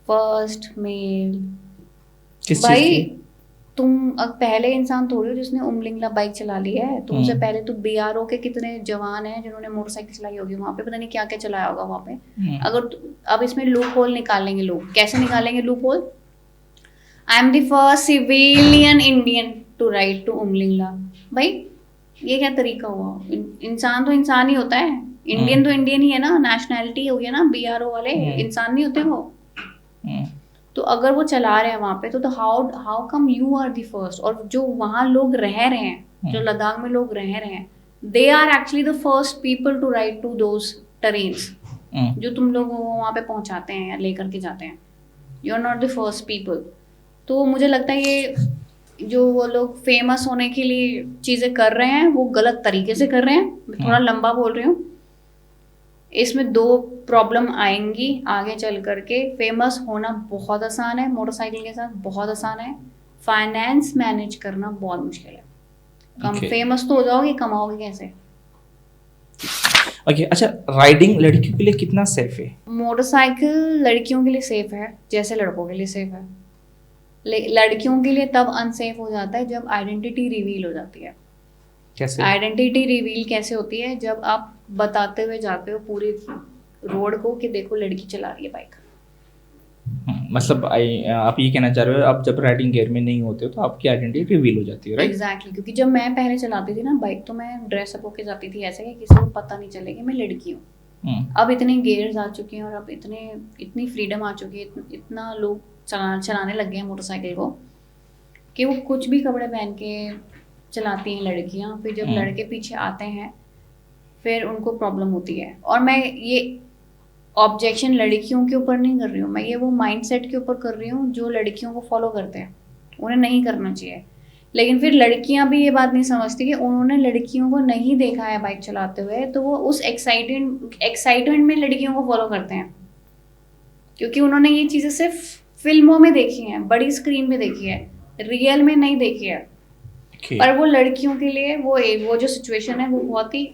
first male. किस भाई चीज़ की? तुम अब पहले इंसान थोड़ी हो जिसने उमलिंगला बाइक चला ली है। तुमसे पहले तो बीआरओ के कितने जवान हैं जिन्होंने मोटरसाइकिल चलाई होगी वहाँ पे, पता नहीं क्या क्या चलाया होगा वहाँ पे। अगर अब इसमें लूप होल निकालेंगे लोग, कैसे निकालेंगे loophole? I am the first civilian Indian to ride to Umlingla. भाई ये क्या तरीका हुआ? इंसान तो इंसान ही होता है, इंडियन तो इंडियन ही है ना, नेशनैलिटी हो गया ना। बीआरओ वाले इंसान नहीं होते वो। तो अगर वो चला रहे हैं वहाँ पे तो how come you are the first? और जो वहाँ लोग रह रहे हैं, जो लद्दाख में लोग रह रहे हैं, they are actually the first people to ride to those terrains जो तुम लोग वहाँ पे पहुँचाते हैं या लेकर के जाते हैं। You are not the first people. तो मुझे लगता है ये जो वो लोग फेमस होने के लिए चीज़ें कर रहे हैं वो गलत तरीके से कर रहे हैं। मैं थोड़ा लंबा बोल रही हूँ। इसमें दो प्रॉब्लम आएंगी आगे चल करके। फेमस होना बहुत आसान है, मोटरसाइकिल के साथ बहुत आसान है। फाइनेंस मैनेज करना बहुत मुश्किल है। कम फेमस तो हो जाओगे, कमाओगे कैसे? ओके अच्छा, राइडिंग लड़कियों के लिए कितना सेफ है? मोटरसाइकिल लड़कियों के लिए सेफ है जैसे लड़कों के लिए सेफ है। लड़कियों के लिए तब अनसेफ हो जाता है जब आइडेंटिटी रिवील हो जाती है। कैसे? आइडेंटिटी रिवील कैसे होती है? जब आप बताते हुए जाते हो पूरी रोड को कि देखो लड़की चला रही है बाइक। मतलब आप ये कहना चाह रहे हो आप जब राइडिंग गियर में नहीं होते हो तो आपकी आइडेंटिटी रिवील हो जाती है, राइट? एग्जैक्टली। क्योंकि जब मैं पहले चलाती थी ना बाइक तो मैं ड्रेसअप होके जाती थी ऐसे कि किसी को पता नहीं चले कि मैं लड़की हूँ। अब इतने गियर्स आ चुके हैं और अब इतनी फ्रीडम आ चुकी है, इतना लोग चलाने लग गए हैं मोटरसाइकिल को कि वो कुछ भी कपड़े पहन के चलाती हैं लड़कियाँ। फिर जब लड़के पीछे आते हैं फिर उनको प्रॉब्लम होती है। और मैं ये ऑब्जेक्शन लड़कियों के ऊपर नहीं कर रही हूँ, मैं ये वो माइंडसेट के ऊपर कर रही हूँ जो लड़कियों को फॉलो करते हैं। उन्हें नहीं करना चाहिए। लेकिन फिर लड़कियाँ भी ये बात नहीं समझती कि उन्होंने लड़कियों को नहीं देखा है बाइक चलाते हुए, तो वो उस एक्साइटमेंट में लड़कियों को फॉलो करते हैं। क्योंकि उन्होंने ये चीज़ें सिर्फ फिल्मों में देखी हैं, बड़ी स्क्रीन पे देखी है, रियल में नहीं देखी है। पर वो लड़कियों के लिए वो जो सिचुएशन है वो बहुत ही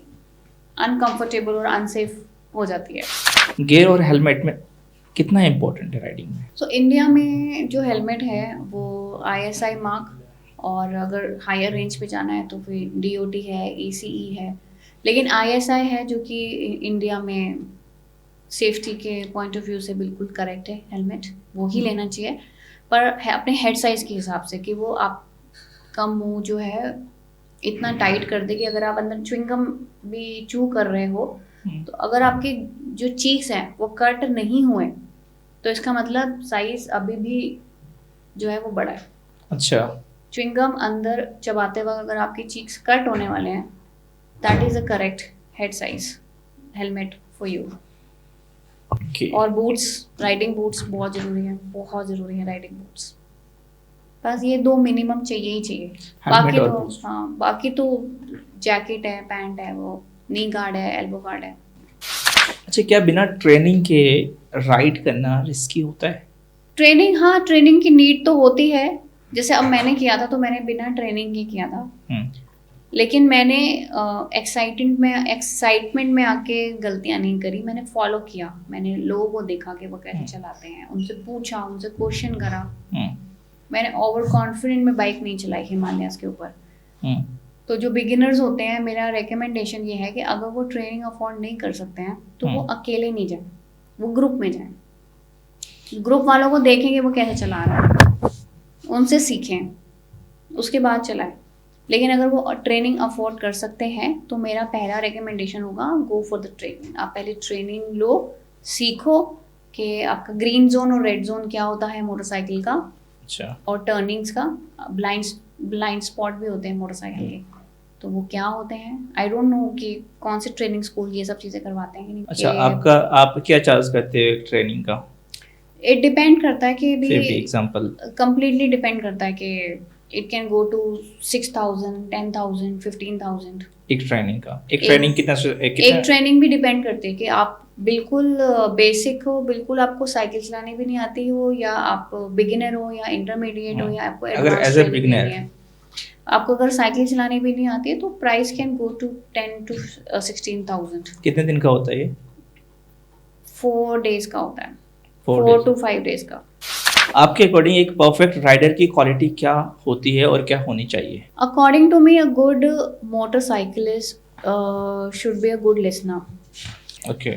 अनकंफर्टेबल और अनसेफ हो जाती है। गियर और हेलमेट में कितना इम्पोर्टेंट है राइडिंग में? सो इंडिया में जो हेलमेट है वो ISI मार्क, और अगर हायर रेंज पे जाना है तो फिर DOT है, ACE है। लेकिन ISI है जो कि इंडिया में सेफ्टी के पॉइंट ऑफ व्यू से बिल्कुल करेक्ट है हेलमेट, वो ही लेना चाहिए। पर अपने हेड साइज़ के हिसाब से कि वो आप का मुंह जो है इतना टाइट कर दे कि अगर आप अंदर च्युइंगम भी चू कर रहे हो तो अगर आपके जो चीक्स हैं वो कट नहीं हुए तो इसका मतलब साइज अभी भी जो है वो बड़ा है। अच्छा। च्युइंगम अंदर चबाते वक्त अगर आपके चीक्स कट होने वाले हैं, that is a correct head size helmet for you. और बूट्स, राइडिंग बूट्स बहुत ज़रूरी है, बहुत ज़रूरी है राइडिंग बूट्स। बस ये दो मिनिमम चाहिए ही चाहिए। बाकी तो जैकेट है, पैंट है, वो नी गार्ड है, एल्बो गार्ड है। अच्छा, क्या बिना ट्रेनिंग के राइड करना रिस्की होता है? ट्रेनिंग, हाँ, ट्रेनिंग की नीड तो होती है। जैसे अब मैंने किया था तो मैंने बिना ट्रेनिंग के किया था। लेकिन मैंने एक्साइटमेंट में आके गलतियां नहीं करी। मैंने फॉलो किया, मैंने लोगों को देखा कि वो कैसे चलाते हैं, उनसे पूछा, उनसे क्वेश्चन करा। मैंने ओवर कॉन्फिडेंट में बाइक नहीं चलाई हिमालयास के ऊपर। तो जो बिगिनर्स होते हैं, मेरा रिकमेंडेशन ये है कि अगर वो ट्रेनिंग अफोर्ड नहीं कर सकते हैं तो वो अकेले नहीं जाए, वो ग्रुप में जाएं। ग्रुप वालों को देखेंगे वो कैसे चला रहा है, उनसे सीखें, उसके बाद चलाएं। लेकिन अगर वो ट्रेनिंग अफोर्ड कर सकते हैं तो मेरा पहला रिकमेंडेशन होगा गो फॉर द ट्रेनिंग। आप पहले ट्रेनिंग लो, सीखो कि आपका ग्रीन जोन और रेड जोन क्या होता है मोटरसाइकिल का। अच्छा और टर्निंग्स का ब्लाइंड स्पॉट भी होते हैं मोटरसाइकिल के, तो वो क्या होते हैं आई डोंट नो कि कौन से ट्रेनिंग स्कूल ये सब चीज़ें करवाते हैं कि नहीं। अच्छा, आप क्या चार्ज करते हो ट्रेनिंग का? इट डिपेंड करता है कि भी एग्जांपल कंप्लीटली डिपेंड करता है कि इट कैन गो टू 6,000 10,000 15,000 एक ट्रेनिंग कितना एक ट्रेनिंग भी डिपेंड करती है कि आप बिल्कुल बेसिक हो, बिल्कुल आपको साइकिल चलानी भी नहीं आती हो, या आप बिगिनर हो या इंटरमीडिएट हो, या आपको अगर advanced as a training beginner लेनी है। आपको अगर साइकिल चलानी भी नहीं आती है तो price can go to 10 to 16,000। कितने दिन का होता है ये? 4 days का होता है, 4 4 to 5 days का। आपके अकॉर्डिंग एक परफेक्ट राइडर की क्वालिटी क्या होती है और क्या होनी चाहिए? According to me, a good motorcyclist should be a good listener. Okay.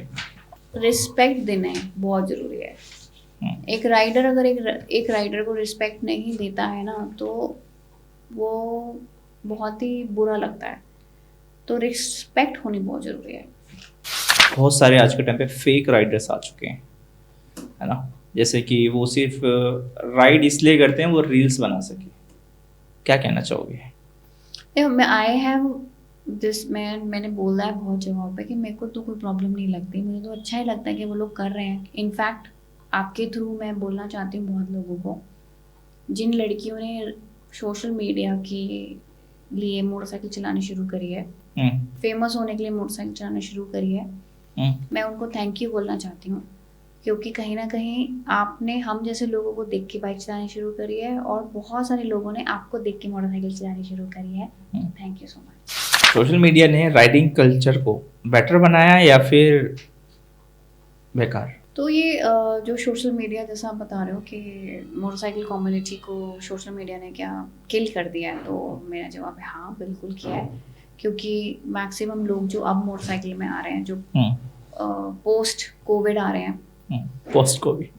Respect देना है बहुत ज़रूरी है। एक राइडर अगर एक राइडर को रिस्पेक्ट नहीं देता है ना तो वो बहुत ही बुरा लगता है, तो रिस्पेक्ट होनी बहुत ज़रूरी है। बहुत सारे आज के टाइम पे फेक राइडर्स आ चुके हैं, है ना, जैसे कि वो सिर्फ राइड इसलिए करते हैं वो रील्स बना सके। क्या कहना चाहोगे? आई हैव दिस मैंने बोला है बहुत जगहों पे कि मेरे को तो कोई प्रॉब्लम नहीं लगती, मुझे तो अच्छा ही लगता है कि वो लोग कर रहे हैं। इनफैक्ट आपके थ्रू मैं बोलना चाहती हूँ बहुत लोगों को, जिन लड़कियों ने सोशल मीडिया के लिए मोटरसाइकिल चलानी शुरू करी है, फेमस होने के लिए मोटरसाइकिल चलाना शुरू करी है, मैं उनको थैंक यू बोलना चाहती हूँ, क्योंकि कहीं ना कहीं आपने हम जैसे लोगों को देख के बाइक चलानी शुरू करी है और बहुत सारे लोगों ने आपको देख के मोटरसाइकिल चलानी शुरू करी है। Thank you so much. Social media ने राइडिंग कल्चर को बेटर बनाया या फिर बेकार? तो ये जो सोशल मीडिया जैसा आप बता रहे हो कि मोटरसाइकिल कम्युनिटी को सोशल मीडिया ने क्या किल कर दिया है, तो मेरा जवाब है हाँ, बिल्कुल किया है। क्योंकि मैक्सिमम लोग जो अब मोटरसाइकिल में आ रहे हैं, जो पोस्ट कोविड आ रहे हैं, पोस्ट कोविड,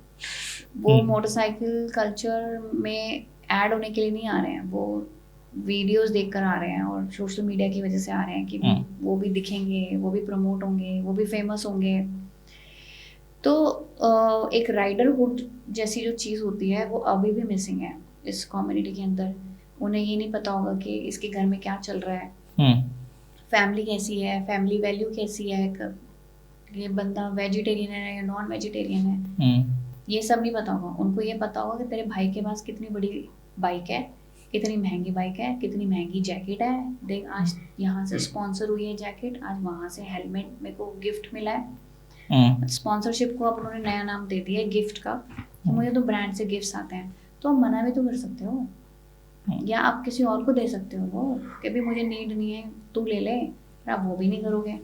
वो मोटरसाइकिल कल्चर में ऐड होने के लिए नहीं आ रहे हैं, वो वीडियोस देखकर आ रहे हैं और सोशल मीडिया की वजह से आ रहे हैं कि वो भी दिखेंगे, वो भी प्रमोट होंगे, वो भी फेमस होंगे। तो एक राइडरहुड जैसी जो चीज़ होती है वो अभी भी मिसिंग है इस कम्युनिटी के अंदर। उन्हें ये नहीं पता होगा कि इसके घर में क्या चल रहा है, फैमिली कैसी है, फैमिली वैल्यू कैसी है, ये बंदा वेजिटेरियन है या नॉन वेजिटेरियन है, ये सब नहीं पता होगा। उनको ये पता होगा कि तेरे भाई के पास कितनी बड़ी बाइक है, कितनी महंगी बाइक है, कितनी महंगी जैकेट है, देख आज यहाँ से स्पॉन्सर हुई है जैकेट, आज वहाँ से हेलमेट मेरे को गिफ्ट मिला है। स्पॉन्सरशिप को अब उन्होंने नया नाम दे दिया है गिफ्ट का, तो मुझे तो ब्रांड से गिफ्ट्स आते हैं, तो आप मना भी तो कर सकते हो, या आप किसी और को दे सकते हो वो कि भी मुझे नीड नहीं है, तू ले ले, पर आप वो भी नहीं करोगे।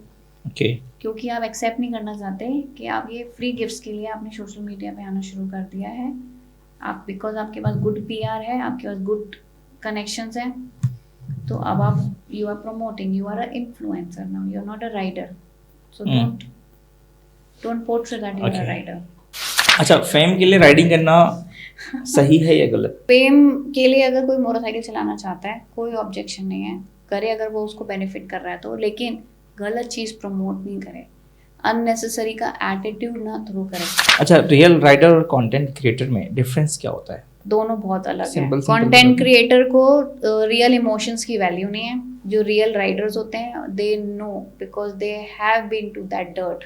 क्योंकि आप एक्सेप्ट नहीं करना चाहते कि आप ये फ्री गिफ्ट्स के लिए आपने सोशल मीडिया पे आना शुरू कर दिया है। आप बिकॉज आपके पास गुड पीआर है, आपके पास गुड कनेक्शंस हैं, तो अब आप you are promoting, you are a influencer now, you are not a rider, so don't portray that you are a rider. अच्छा, फेम के लिए राइडिंग करना सही है या गलत? फेम के लिए अगर कोई मोटरसाइकिल चलाना चाहता है कोई ऑब्जेक्शन नहीं है, करे अगर वो उसको बेनिफिट कर रहा है तो, लेकिन गलत चीज़ प्रमोट नहीं करे, अननेसेसरी का एटीट्यूड ना थ्रो करे। अच्छा, रियल राइडर और कंटेंट क्रिएटर में डिफरेंस क्या होता है? दोनों बहुत अलग है। कंटेंट क्रिएटर को रियल इमोशंस की वैल्यू नहीं है। जो रियल राइडर्स होते हैं they know, because they have been to that dirt,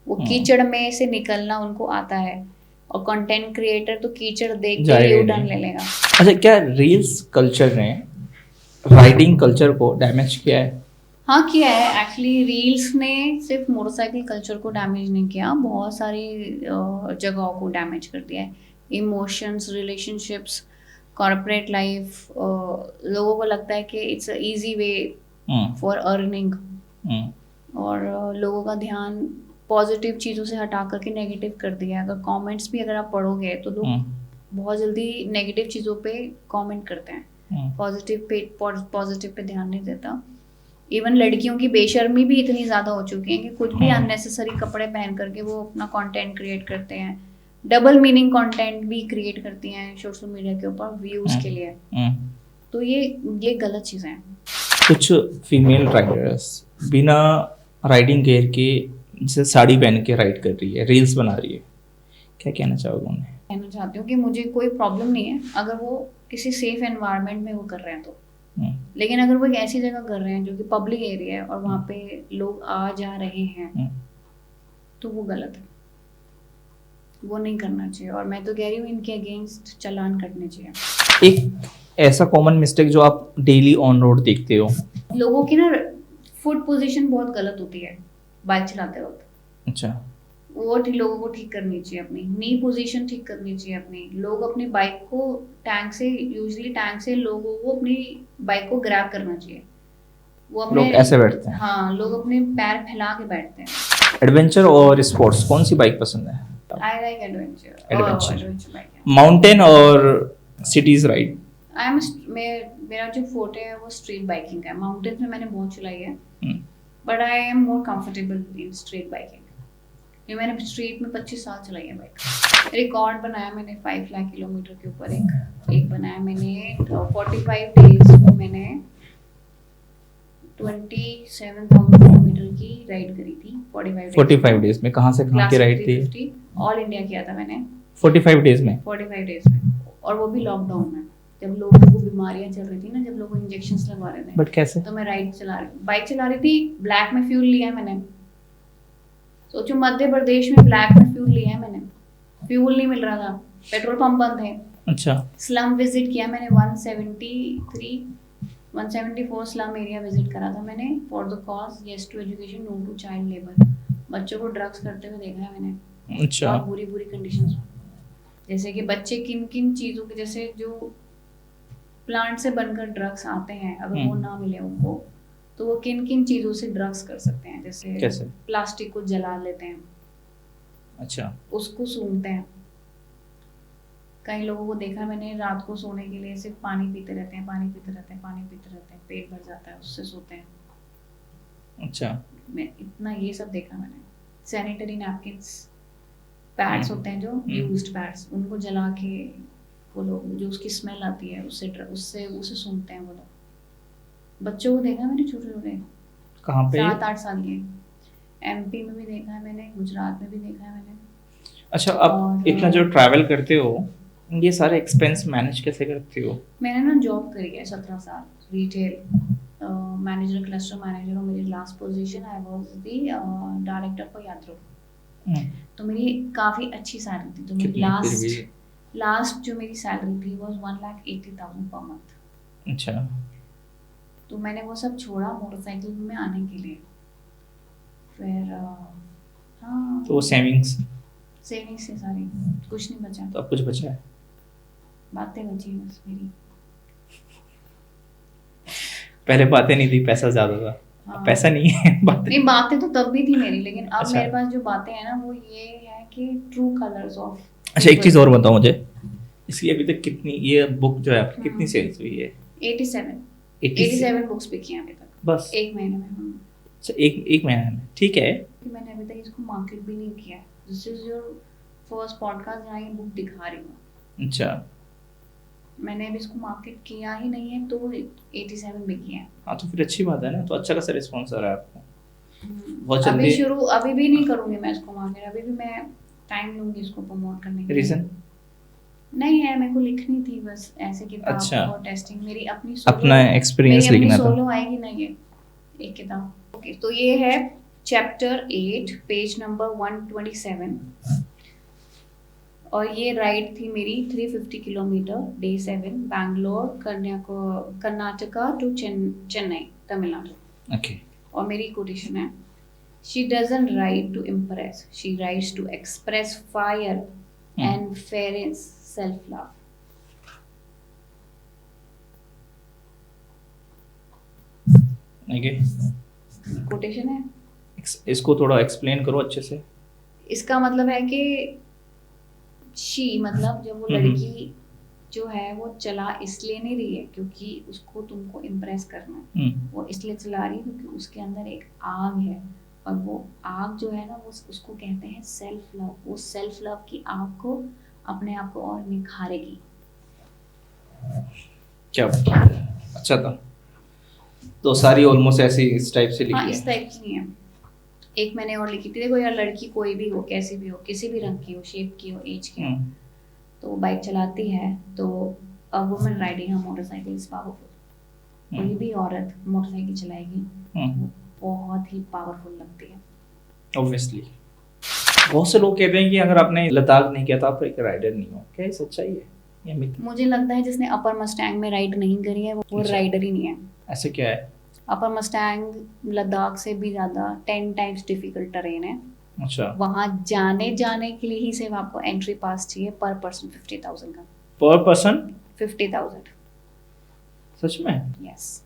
वो कीचड़ में से निकलना उनको आता है, और कंटेंट क्रिएटर तो कीचड़ देख के यू टर्न ले लेगा। अच्छा, क्या रील्स कल्चर ने राइडिंग कल्चर को डैमेज किया है? हाँ, किया है। एक्चुअली रील्स ने सिर्फ मोटरसाइकिल कल्चर को डैमेज नहीं किया, बहुत सारी जगहों को डैमेज कर दिया है। इमोशंस, रिलेशनशिप्स, कॉर्पोरेट लाइफ, लोगों को लगता है कि it's a easy way for earning, और लोगों का ध्यान पॉजिटिव चीज़ों से हटा करके नेगेटिव कर दिया है। अगर कमेंट्स भी अगर आप पढ़ोगे तो लोग बहुत जल्दी नेगेटिव चीज़ों पे कमेंट करते हैं, पॉजिटिव पे ध्यान नहीं देता। इवन लड़कियों की बेशर्मी भी इतनी ज़्यादा हो चुकी है कि कुछ भी अननेसेसरी कपड़े पहन करके वो अपना कंटेंट क्रिएट करते हैं, डबल मीनिंग कंटेंट भी क्रिएट करती हैं सोशल मीडिया के ऊपर व्यूज़ के लिए। तो ये गलत चीज़ें हैं। कुछ फीमेल राइडर्स बिना राइडिंग गियर के जैसे साड़ी पहन के राइड कर रही है, रील्स बना रही है, क्या कहना चाहोगे उन्हें? कहना चाहती हूँ कि मुझे कोई प्रॉब्लम नहीं है अगर वो किसी सेफ एनवायरनमेंट में वो कर रहे हैं तो, लेकिन अगर वो एक ऐसी जगह कर रहे हैं जो कि पब्लिक एरिया है और वहाँ पे लोग आ जा रहे हैं तो वो गलत है, वो नहीं करना चाहिए। और मैं तो कह रही हूँ इनके अगेंस्ट चालान कटने चाहिए। एक ऐसा कॉमन मिस्टेक जो आप डेली ऑन रोड देखते हो? लोगों की ना फुट पोजीशन बहुत गलत होती है बाइक चलाते वक्त। अच्छा, वो लोगों को ठीक करनी चाहिए, अपनी नी पोजीशन ठीक करनी चाहिए अपनी। लोग अपनी बाइक को यूजुअली टैंक से लोगों को अपनी बाइक को ग्रैब करना चाहिए। वो अपने लोग ऐसे बैठते हैं। हाँ, लोग अपने पैर फैला के बैठते हैं। एडवेंचर और स्पोर्ट्स कौन सी बाइक पसंद है? I like adventure bike. Mountain और सिटीज राइड? मेरा जो फोटे है वो स्ट्रीट बाइकिंग का है। माउंटेन्स में मैंने बहुत चलाई है, but I am more comfortable in street biking. ये मैंने स्ट्रीट में 25 साल चलाई है बाइक। रिकॉर्ड बनाया मैंने 5 लाख किलोमीटर के ऊपर। एक बनाया मैंने 45 डेज में मैंने 27,000 किलोमीटर की राइड करी थी। 45 डेज में कहाँ से कहाँ की राइड थी? ऑल इंडिया किया था मैंने 45 डेज में। 45 डेज में, और वो भी लॉकडाउन में, जब लोगों को बीमारियां चल रही थी ना, जब लोग इंजेक्शंस लगवा रहे थे। बट कैसे? तो मैं बाइक चला रही थी। ब्लैक में फ्यूल लिया है मैंने। सोचो, मध्य प्रदेश में ब्लैक में फ्यूल लिया है मैंने। फ्यूल नहीं मिल रहा था, पेट्रोल पंप बंद थे। अच्छा। स्लम विजिट किया मैंने 174 स्लम एरिया विजिट करा था मैंने। For the cause yes to education, no to child labour. बच्चों को ड्रग्स करते हुए देखा है मैंने। अच्छा। और बुरी कंडीशंस, जैसे कि बच्चे किन किन चीज़ों के, जैसे जो प्लांट से बनकर ड्रग्स आते हैं, अगर वो ना मिले उनको तो वो किन किन चीज़ों से ड्रग्स कर सकते हैं। जैसे कैसे? प्लास्टिक को जला लेते हैं। अच्छा। उसको सूंघते हैं। कई लोगों को देखा मैंने, रात को सोने के लिए सिर्फ पानी पीते रहते हैं, पेट भर जाता है, उससे सोते हैं। अच्छा। मैं इतना ये सब देखा मैंने। सैनिटरी नैपकिन्स, पैड्स होते हैं जो यूज्ड पैड्स, उनको जला के वो लोग, जो उसकी स्मेल आती है उससे सूंघते हैं वो लोग। बच्चों को देखा मैंने, छोटे कहाँ पे? 7-8 साल के। एमपी में भी देखा है मैंने, गुजरात में भी देखा है मैंने। अच्छा, आप इतना जो ट्रैवल करते हो, ये सारे एक्सपेंस मैनेज कैसे करते हो? मैंने ना जॉब करी है 17 साल, रिटेल मैनेजर, क्लस्टर मैनेजर, और मेरी last position I was the director for यात्रा। तो मेरी काफ़ी अच्छी सैलरी थी। तो मेरी लास्ट जो मेरी सैलरी थी वाज 1,80,000 पर मंथ। अच्छा। तो मैंने वो सब छोड़ा मोटरसाइकिल में आने के लिए। फिर हाँ, तो वो सेविंग्स से सारी, कुछ नहीं बचा। तो अब कुछ बचा है? बातें बची बस मेरी। पहले बातें नहीं थी, पैसा ज्यादा था। हाँ। पैसा नहीं है, बातें तो तब भी थी मेरी, लेकिन अब अच्छा। मेरे पास जो बातें हैं ना, वो ये है कि ट्रू कलर्स ऑफ। अच्छा, एक चीज और बताओ मुझे, इसकी अभी तक कितनी, ये बुक जो है आपकी कितनी सेल्स हुई है? 87 बुक्स बिकी हैं अभी तक, बस एक महीने में। अच्छा, एक महीने में, ठीक है। मैंने अभी तक इसको मार्केट भी नहीं किया। This is your first podcast जहाँ ये बुक दिखा रही हूँ। अच्छा। मैंने अभी इसको मार्केट किया ही नहीं है, तो 87 बिकी है। हाँ, तो फिर अच्छी बात है ना, तो अच्छा खासा रिस्पॉन्स आ रहा है आपको। बहुत जल्दी अभी भी नहीं करूँगी मैं इसको मार्केट, अभी भी मैं टाइम लूँगी इसको प्रमोट करने के लिए। रीजन नहीं है, मेरे को लिखनी थी बस ऐसे किताब। अच्छा। और टेस्टिंग, मेरी अपना एक्सपीरियंस लिखना था। सोलो आएगी ना ये एक किताब। ओके, तो ये है चैप्टर 8, पेज नंबर 127, और ये राइड थी मेरी 350 kilometre, day 7, Bangalore Karnataka to Chennai, Tamil Nadu. Okay. और मेरी कोटेशन है, she doesn't ride to impress, she rides to express fire and fierce self love. Quotation है, इसको थोड़ा एक्सप्लेन करो अच्छे से। इसका मतलब है कि शी, मतलब जब वो लड़की जो है वो चला इसलिए नहीं रही है क्योंकि उसको तुमको इम्प्रेस करना है, वो इसलिए चला रही है क्योंकि उसके अंदर एक आग है, और वो आग जो है ना, वो उसको कहते हैं सेल्फ लव। वो सेल्फ लव की आग को, अपने आप को और निखारेगी। क्या अच्छा था। तो सारी ऑलमोस्ट ऐसी इस टाइप से लिखी है। हाँ, इस टाइप की है। एक मैंने और लिखी थी, देखो यार, लड़की कोई भी हो, कैसी भी हो, किसी भी रंग की हो, शेप की हो, एज की हो, तो बाइक चलाती है तो a woman riding a motorcycle is powerful. कोई भी औरत मोटरसाइकिल चलाएगी बहुत ही पावरफुल लगती है। ऑब्वियसली बहुत से लोग कहते हैं कि अगर आपने लद्दाख नहीं किया तो आप एक राइडर नहीं हो, क्या ये सच्चाई है या मिथ? मुझे लगता है जिसने अपर मस्टैंग में राइड नहीं करी है वो अच्छा। राइडर ही नहीं है। ऐसे क्या है? अपर मस्टैंग लद्दाख से भी ज़्यादा 10 टाइम्स डिफिकल्ट टरेन है। अच्छा, वहाँ जाने के लिए ही सिर्फ आपको एंट्री पास चाहिए पर पर्सन 50,000 का। पर पर्सन 50,000 सच में? यस।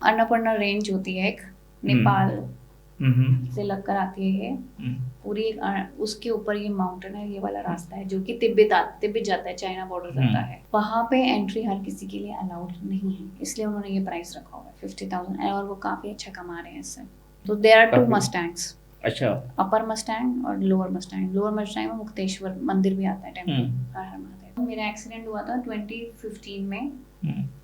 अन्नपूर्णा रेंज होती है एक, नेपाल से लगकर आती है ये पूरी एक उसके ऊपर ये माउंटेन है, ये वाला रास्ता है जो कि तिब्बत जाता है, चाइना बॉर्डर जाता है। वहाँ पे एंट्री हर किसी के लिए अलाउड नहीं है, इसलिए उन्होंने ये प्राइस रखा हुआ है 50,000 और वो काफी अच्छा कमा रहे हैं इससे। तो देयर आर 2 मस्टैंग्स, अच्छा, अपर मस्टैंग और लोअर मस्टैंग। लोअर मस्टैंग में मुक्तेश्वर मंदिर भी आता है, टेम्पल हर हर महादेव। मेरा एक्सीडेंट हुआ था 2015 में।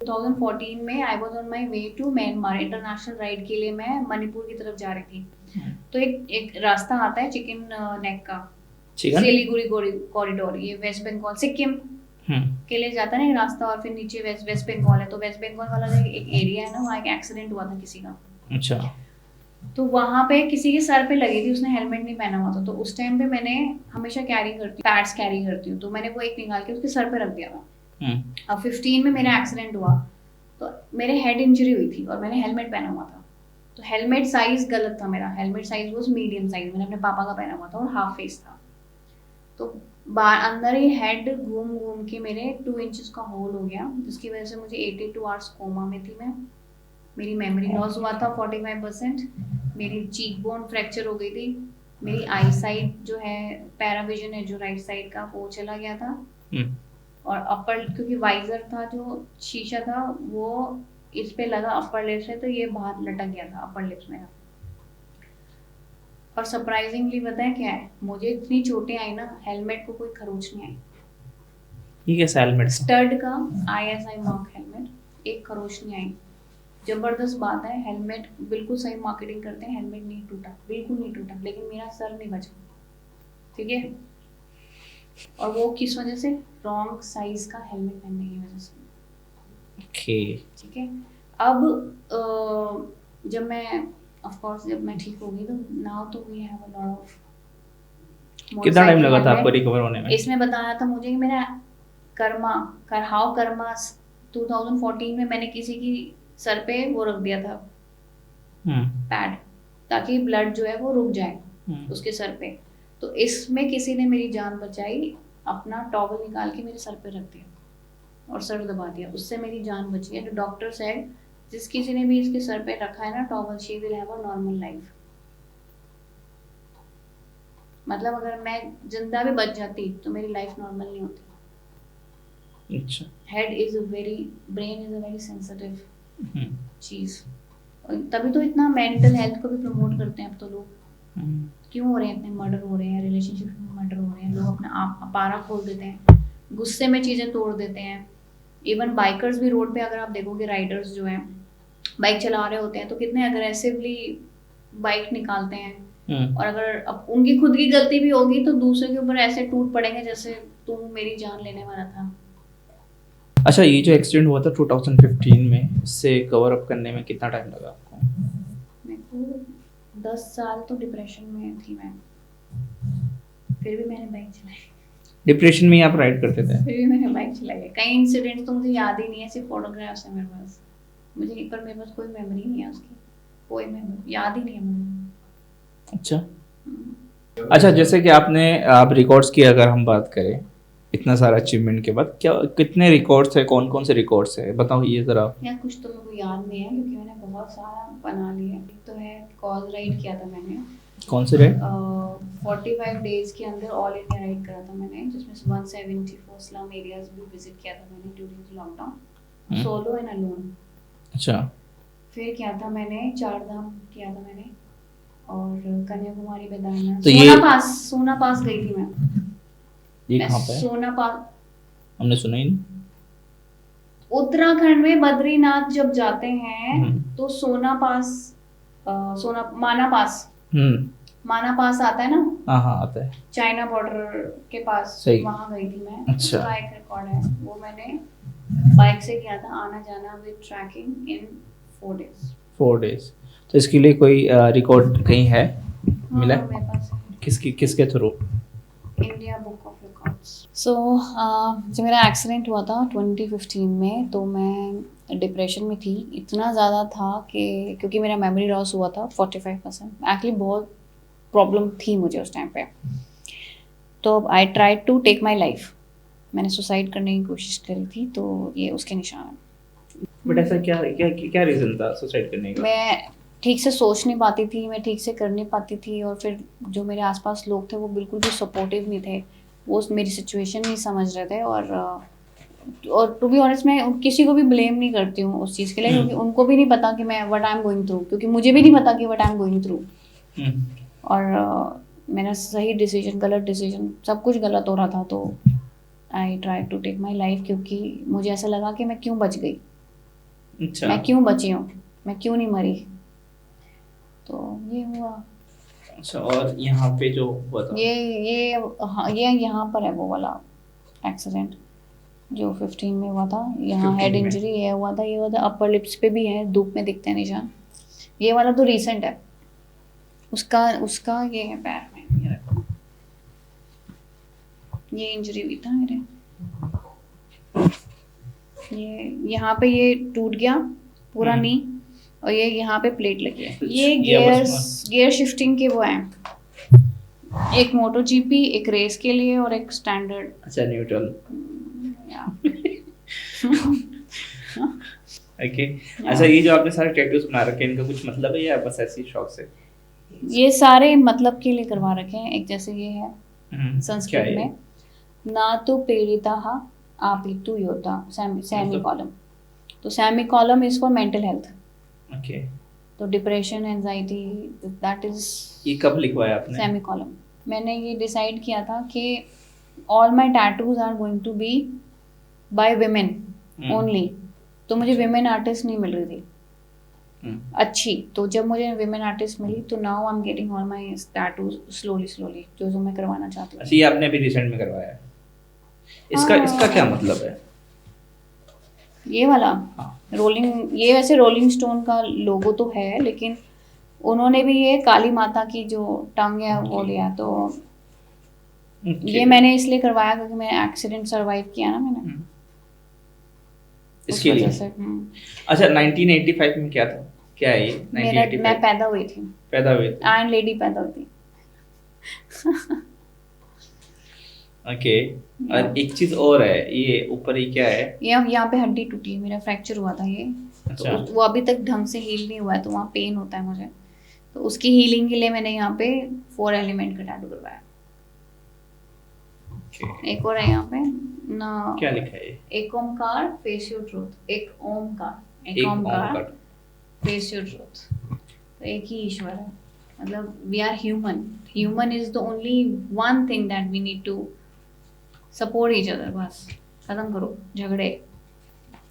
2014 में I was on my way to Myanmar international ride के लिए। मैं मणिपुर की तरफ जा रही थी। तो एक रास्ता आता है चिकन नेक का, सिलीगुड़ी कॉरिडोर, ये वेस्ट बंगाल सिक्किम के लिए जाता है ना एक रास्ता, और फिर नीचे वेस्ट बंगाल है। तो वेस्ट बंगाल वाला जो एक एरिया है ना, वहाँ एक एक्सीडेंट हुआ था किसी का। अच्छा, तो वहाँ पे किसी के सर पे लगी थी, उसने हेलमेट नहीं पहना हुआ था। तो उस टाइम पे मैंने हमेशा पैड्स कैरी करती हूँ, तो मैंने वो एक निकाल के उसके सर पे रख दिया था। अब 15 में मेरा एक्सीडेंट हुआ तो मेरे हेड इंजरी हुई थी और मैंने हेलमेट पहना हुआ था। तो हेलमेट साइज गलत था, मेरा helmet size was medium size, मैंने अपने पापा का पहना हुआ था और हाफ फेस था। तो अंदर ही हेड घूम के मेरे 2 इंचेस का होल हो गया, जिसकी वजह से मुझे 82 आवर्स कोमा में थी मैं। मेरी मेमोरी लॉस हुआ था 45%, मेरी चीक बोन फ्रैक्चर हो गई थी, मेरी आई साइड जो है पैराविजन है जो राइट साइड का वो चला गया था। और अपर, क्योंकि वाइजर था जो शीशा था वो इस पे लगा अपर लिप्स से, तो ये बाहर लटक गया था अपर लिप्स में। और सरप्राइजिंगली बताएं क्या है, मुझे इतनी चोटें आई ना, हेलमेट को कोई खरोच नहीं आई। ये कैसा हेलमेट? स्टड का ISI मार्क हेलमेट, एक खरोच नहीं आई। जबरदस्त बात है, हेलमेट बिल्कुल सही मार्केटिंग करते हैं, हेलमेट नहीं टूटा, बिल्कुल नहीं टूटा, लेकिन मेरा सर नहीं बचा, ठीक है। और वो किस वजह से? रॉन्ग साइज का हेलमेट पहनने की वजह से। ओके, ठीक है। अब जब मैं ऑफ कोर्स जब मैं ठीक हो गई तो नाउ तो we have a lot of. कितना टाइम लगा था आपको रिकवर होने में? इसमें बताया था मुझे कि मेरा कर्मा 2014 में मैंने किसी की सर पे वो रख दिया था पैड, ताकि ब्लड जो है वो रुक जाए उसके सर पे। तो इसमें किसी ने मेरी जान बचाई, अपना टॉवल निकाल के मेरे सर पे रख दिया और सर दबा दिया, उससे मेरी जान बची है। जो डॉक्टर सेड जिस किसी ने भी इसके सर पे रखा है ना towel, she will have a normal life. मतलब अगर मैं जिंदा भी बच जाती तो मेरी लाइफ नॉर्मल नहीं होती। अच्छा, brain is a very sensitive चीज, तभी तो इतना मेंटल हेल्थ को भी प्रमोट करते हैं अब तो लोग। क्यों हो रहे हैं इतने मर्डर हो रहे हैं, रिलेशनशिप में मर्डर हो रहे हैं, लोग अपना आप अपारा खोल देते हैं, गुस्से में चीजें तोड़ देते हैं। इवन बाइकर्स भी रोड पे अगर आप देखोगे, राइडर्स जो हैं बाइक चला रहे होते हैं तो कितने अग्रेसिवली बाइक निकालते हैं। और अगर अब उनकी खुद की गलती भी होगी तो दूसरे के ऊपर ऐसे टूट पड़ेंगे जैसे तू मेरी जान लेने वाला था। अच्छा, ये जो एक्सीडेंट हुआ था 2015 में, इससे कवर अप करने में कितना टाइम लगा आपको? मेरे को 10 साल तो डिप्रेशन में थी मैं, फिर भी मैंने बाइक चलाई। डिप्रेशन में ही आप राइड करते थे? फिर भी मैंने बाइक चलाई है। कई इंसिडेंट्स तो मुझे याद ही नहीं है, सिर्फ फोटोग्राफ्स है मेरे पास। मेरे पास कोई मेमोरी नहीं है उसकी, कोई मेमोरी याद ही नहीं है मुझे। अच्छा, जैसे कि आप रिकॉर्ड्स की अगर हम बात करें, इतना सारा अचीवमेंट के बाद क्या कितने रिकॉर्ड्स है, कौन कौन से रिकॉर्ड्स है, बताओ ये जरा। यार कुछ तो मेरे को याद नहीं है क्योंकि मैंने बहुत सारा बना लिया। एक तो है कॉज राइड किया था मैंने। कौन से राइड? 45 डेज के अंदर ऑल इंडिया राइड करा था मैंने, जिसमें 174 स्लम एरियाज भी विजिट किया था मैंने during lockdown, solo and alone. अच्छा, फिर किया था मैंने 4 धाम किया था मैंने, और कन्याकुमारी, केदारनाथ, तो सोना पास गई थी मैं। ये कहाँ पे है? सोना पास हमने सुना ही नहीं। उत्तराखंड में बद्रीनाथ जब जाते हैं तो सोना पास, माना पास माना पास आता है ना, हाँ हाँ आता है। चाइना बॉर्डर के पास, सही। वहाँ गई थी मैं। अच्छा। उसका एक रिकॉर्ड है, वो मैंने बाइक से किया था, आना जाना with tracking in 4 days। 4 days। तो इसके लिए कोई रिकॉर्ड कहीं है, मिला? हाँ, मेरे पास है। किसके through? India Book of Records. So जब मेरा एक्सीडेंट हुआ था 2015 में, तो मैं डिप्रेशन में थी, इतना ज़्यादा था कि क्योंकि मेरा मेमोरी लॉस हुआ था 45%। एक्चुअली बहुत प्रॉब्लम थी मुझे उस टाइम पे। तो I tried to take my life, मैंने सुसाइड करने की कोशिश करी थी, तो ये उसके निशान हैं। बट ऐसा क्या क्या क्या रीजन था सुसाइड करने का? मैं ठीक से सोच नहीं पाती थी, मैं ठीक से कर नहीं पाती थी, और फिर जो मेरे आसपास लोग थे वो बिल्कुल भी सपोर्टिव नहीं थे, वो मेरी सिचुएशन नहीं समझ रहे थे। और टू बी ऑनेस्ट मैं किसी को भी ब्लेम नहीं करती हूँ उस चीज़ के लिए, क्योंकि उनको भी नहीं पता कि मैं what I am going through, क्योंकि मुझे भी नहीं पता कि what I am going through. और मेरा सही डिसीजन, गलत डिसीजन, सब कुछ गलत हो रहा था। तो I try to take my life, क्योंकि मुझे ऐसा लगा कि मैं क्यों बच गई, अच्छा। मैं क्यों बची हूँ, मैं क्यों नहीं मरी। तो ये हुआ। अच्छा, और यहाँ पे जो हुआ था ये यहाँ पर है वो वाला एक्सीडेंट जो 15 में हुआ था, यहाँ 15 हेड में। इंजरी ये हुआ था, अपर लिप्स पे भी है, धूप में दिखते हैं निशान। ये वाला तो रीसेंट है, उसका ये है पैर में, ये देखो, ये इंजरी हुई था मेरे, ये यहाँ पे ये टूट गया पूरा नी, और ये यहाँ पे प्लेट लगी है। ये गियर शिफ्टिंग के वो हैं, एक मोटो जीपी, एक रेस के लिए और एक स्टैंडर्ड। अच्छा, न्यूट्रल। ओके। अच्छा, ये जो आपने सारे टैटूज बना रखे हैं, इनका कुछ मतलब है या बस ऐसे ही शौक से? ये सारे मतलब के लिए करवा रखे हैं। एक जैसे ये है क्या संस्कृत है? में, ना तो पीड़िता आपितु योद्धा, सेमी कॉलम। तो semicolon is for mental health. Okay. तो डिप्रेशन, एंजाइटी, दैट इज ये कब लिखवाया आपने? Semicolon. मैंने ये डिसाइड किया था कि all my tattoos are going to be by women only. तो मुझे विमेन आर्टिस्ट नहीं मिल रही थी अच्छी, तो जब मुझे विमेन आर्टिस्ट मिली तो now I am getting all my tattoos slowly जो मैं करवाना चाहती हूँ। अच्छा, ये आपने अभी रिसेंट में करवाया है? इसका क्या मतलब है? ये वाला हाँ। रोलिंग, ये वैसे रोलिंग स्टोन का लोगो तो है, लेकिन उन्होंने भी ये काली माता की जो टंग है वो लिया। तो ये मैंने इसलिए करवाया क्योंकि मैंने एक्सीडेंट सरवाइव किया ना मैंने, इसके लिए। अच्छा, 1985 में क्या था, क्या है ये? 1985 मैं पैदा हुई थी, पैदा हुए थे? आयरन लेडी पैदा हुई थी। ओके। और एक चीज और है, ये ऊपर ये क्या है? यहाँ पे हड्डी टूटी है, मेरा फ्रैक्चर हुआ था ये। अच्छा। तो वो अभी तक ढंग से हील नहीं हुआ है, तो वहाँ पेन होता है मुझे। तो उसकी हीलिंग के लिए मैंने यहाँ पे 4 एलिमेंट का टैटू करवाया। एक और है यहाँ पे ना, क्या लिखा है ये? एक ओमकार फेस योर ट्रूथ, एक ओमकार, एक ओमकार फेस योर ट्रूथ। तो एक ही ईश्वर है, मतलब we are human is the only one thing that we need to support each other. बस खत्म करो झगड़े।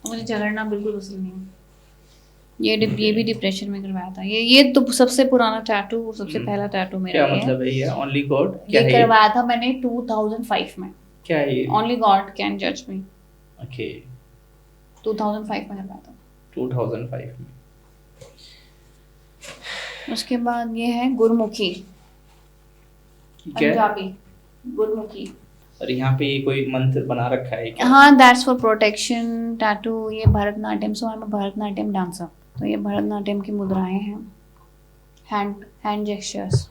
मुझे झगड़ना बिल्कुल पसंद नहीं है। ये भी डिप्रेशन में करवाया था। ये तो सबसे पुराना टैटू, सबसे पहला टैटू मेरा। क्या मतलब है ये? Only God? ये करवाया था मैंने 2005 में। क्या है ये? ओनली गॉड कैन जज मी। ओके। 2005 में करवाया था। 2005 में। उसके बाद ये है गुरमुखी, पंजाबी गुरमुखी। और यहाँ पे ये कोई मंत्र बना रखा है क्या? हाँ, दैट्स फॉर प्रोटेक्शन टैटू। ये Bharatanatyam, so I am a Bharatanatyam dancer. तो ये भरतनाट्यम की मुद्राएं हैं, हैंड जेस्चर्स।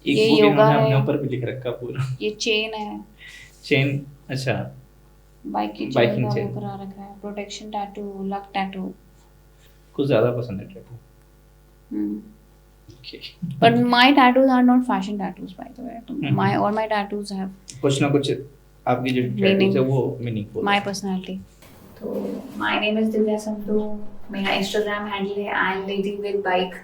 ये एक योगा अपने है। ऊपर भी लिख रखा पूरा। ये चेन है, चेन। अच्छा, बाइक की बाइकिंग चेन का चेन। वो करा रखा है। Protection tattoo, luck tattoo. कुछ ज्यादा पसंद है tattoo. Okay. But my tattoos are not fashion tattoos, by the way. All my tattoos have कुछ ना कुछ आपकी जो Meaning. टैटूज है वो मीनिंगफुल। my personality. तो my name is Divya Sandhu. मेरा इंस्टाग्राम हैंडल है I am lady with bike।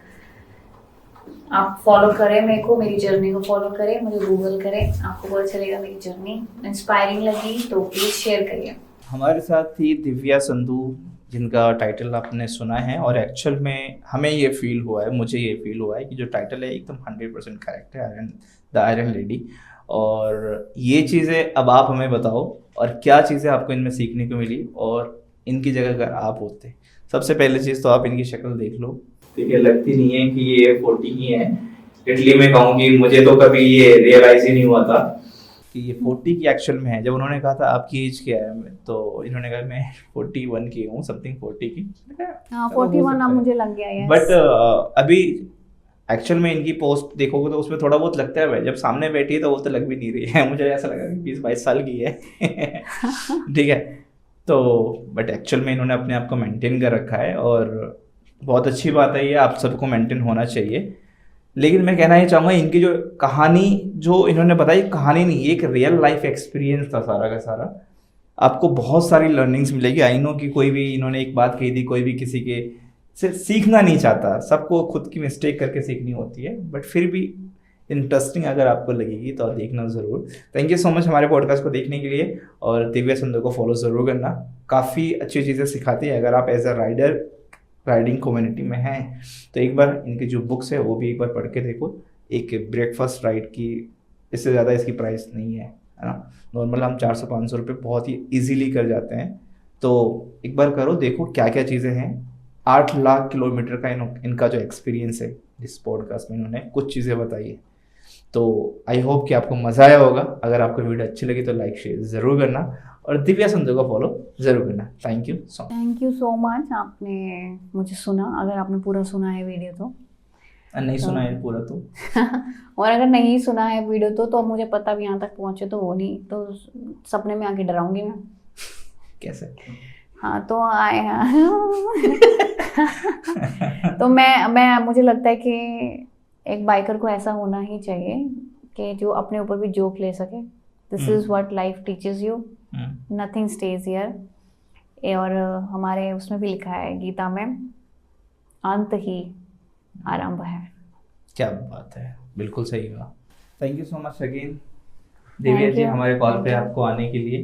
आप फॉलो करें मेरे को, मेरी जर्नी को फॉलो करें, मुझे गूगल करें, आपको पता चलेगा मेरी जर्नी। इंस्पायरिंग लगी तो प्लीज शेयर करिए। हमारे साथ थी दिव्या संधू, जिनका टाइटल आपने सुना है, और एक्चुअल में हमें ये फील हुआ है, मुझे ये फील हुआ है कि जो टाइटल है एकदम 100% करेक्ट है, द आयरन लेडी। और ये चीज़ें अब आप हमें बताओ, और क्या चीज़ें आपको इनमें सीखने को मिली, और इनकी जगह अगर आप होते। सबसे पहले चीज़ तो आप इनकी शक्ल देख लो, ठीक है, लगती नहीं है कि ये 40 की है। लिटरली मैं कहूँगी मुझे तो कभी ये रियलाइज ही नहीं हुआ था कि ये 40 की एक्चुअल में है। जब उन्होंने कहा था आपकी एज क्या है, तो इन्होंने कहा मैं 41 की हूँ, समथिंग 40 की। हाँ 41 अब मुझे लग गया है। बट अभी एक्चुअल में इनकी पोस्ट देखोगे तो उसमें थोड़ा बहुत लगता है भाई, जब सामने बैठी है तो वो तो लग भी नहीं रही है। मुझे ऐसा लगा कि 20-22 साल की है। ठीक है, तो बट एक्चुअल में इन्होंने अपने आप को मेंटेन कर रखा है, और बहुत अच्छी बात है ये, आप सबको मेंटेन होना चाहिए। लेकिन मैं कहना ही चाहूँगा इनकी जो कहानी जो इन्होंने बताई, कहानी नहीं, एक रियल लाइफ एक्सपीरियंस था सारा का सारा। आपको बहुत सारी लर्निंग्स मिलेगी। आई नो कि कोई भी, इन्होंने एक बात कही थी, कोई भी किसी के से सीखना नहीं चाहता, सबको खुद की मिस्टेक करके सीखनी होती है, बट फिर भी इंटरेस्टिंग अगर आपको लगेगी तो आप देखना ज़रूर। थैंक यू सो मच हमारे पॉडकास्ट को देखने के लिए, और दिव्या सुंदर को फॉलो ज़रूर करना, काफ़ी अच्छी चीज़ें सिखाती है। अगर आप as a rider riding community में हैं तो एक बार इनकी जो बुक्स है वो भी एक बार पढ़ के देखो। एक ब्रेकफास्ट राइड की, इससे ज़्यादा इसकी प्राइस नहीं है ना। नॉर्मल हम 400-500 रुपये बहुत ही ईजीली कर जाते हैं, तो एक बार करो, देखो क्या क्या चीज़ें हैं। 8 लाख किलोमीटर का इनका जो एक्सपीरियंस है, इस पॉडकास्ट में इन्होंने कुछ चीज़ें बताई है। तो आई होप कि आपको मज़ा आया होगा। अगर आपको वीडियो अच्छी लगी तो लाइक शेयर ज़रूर करना, और दिव्या संधू को फॉलो ज़रूर करना। थैंक यू सो मच, आपने मुझे सुना। अगर आपने पूरा सुना है वीडियो तो नहीं सुना है पूरा तो और अगर नहीं सुना है वीडियो तो मुझे पता भी यहाँ तक पहुँचे तो वो नहीं, तो सपने में आके डराऊंगी मैं कैसे। हाँ तो आए तो मैं मुझे लगता है कि एक बाइकर को ऐसा होना ही चाहिए कि जो अपने ऊपर भी जोक ले सके। This is what life teaches you, nothing stage here. और हमारे उसमें भी लिखा है गीता में, अंत ही आरंभ है। क्या बात है, बिल्कुल सही कहा। Thank you so much again Divya ji हमारे कॉल पे आपको आने के लिए।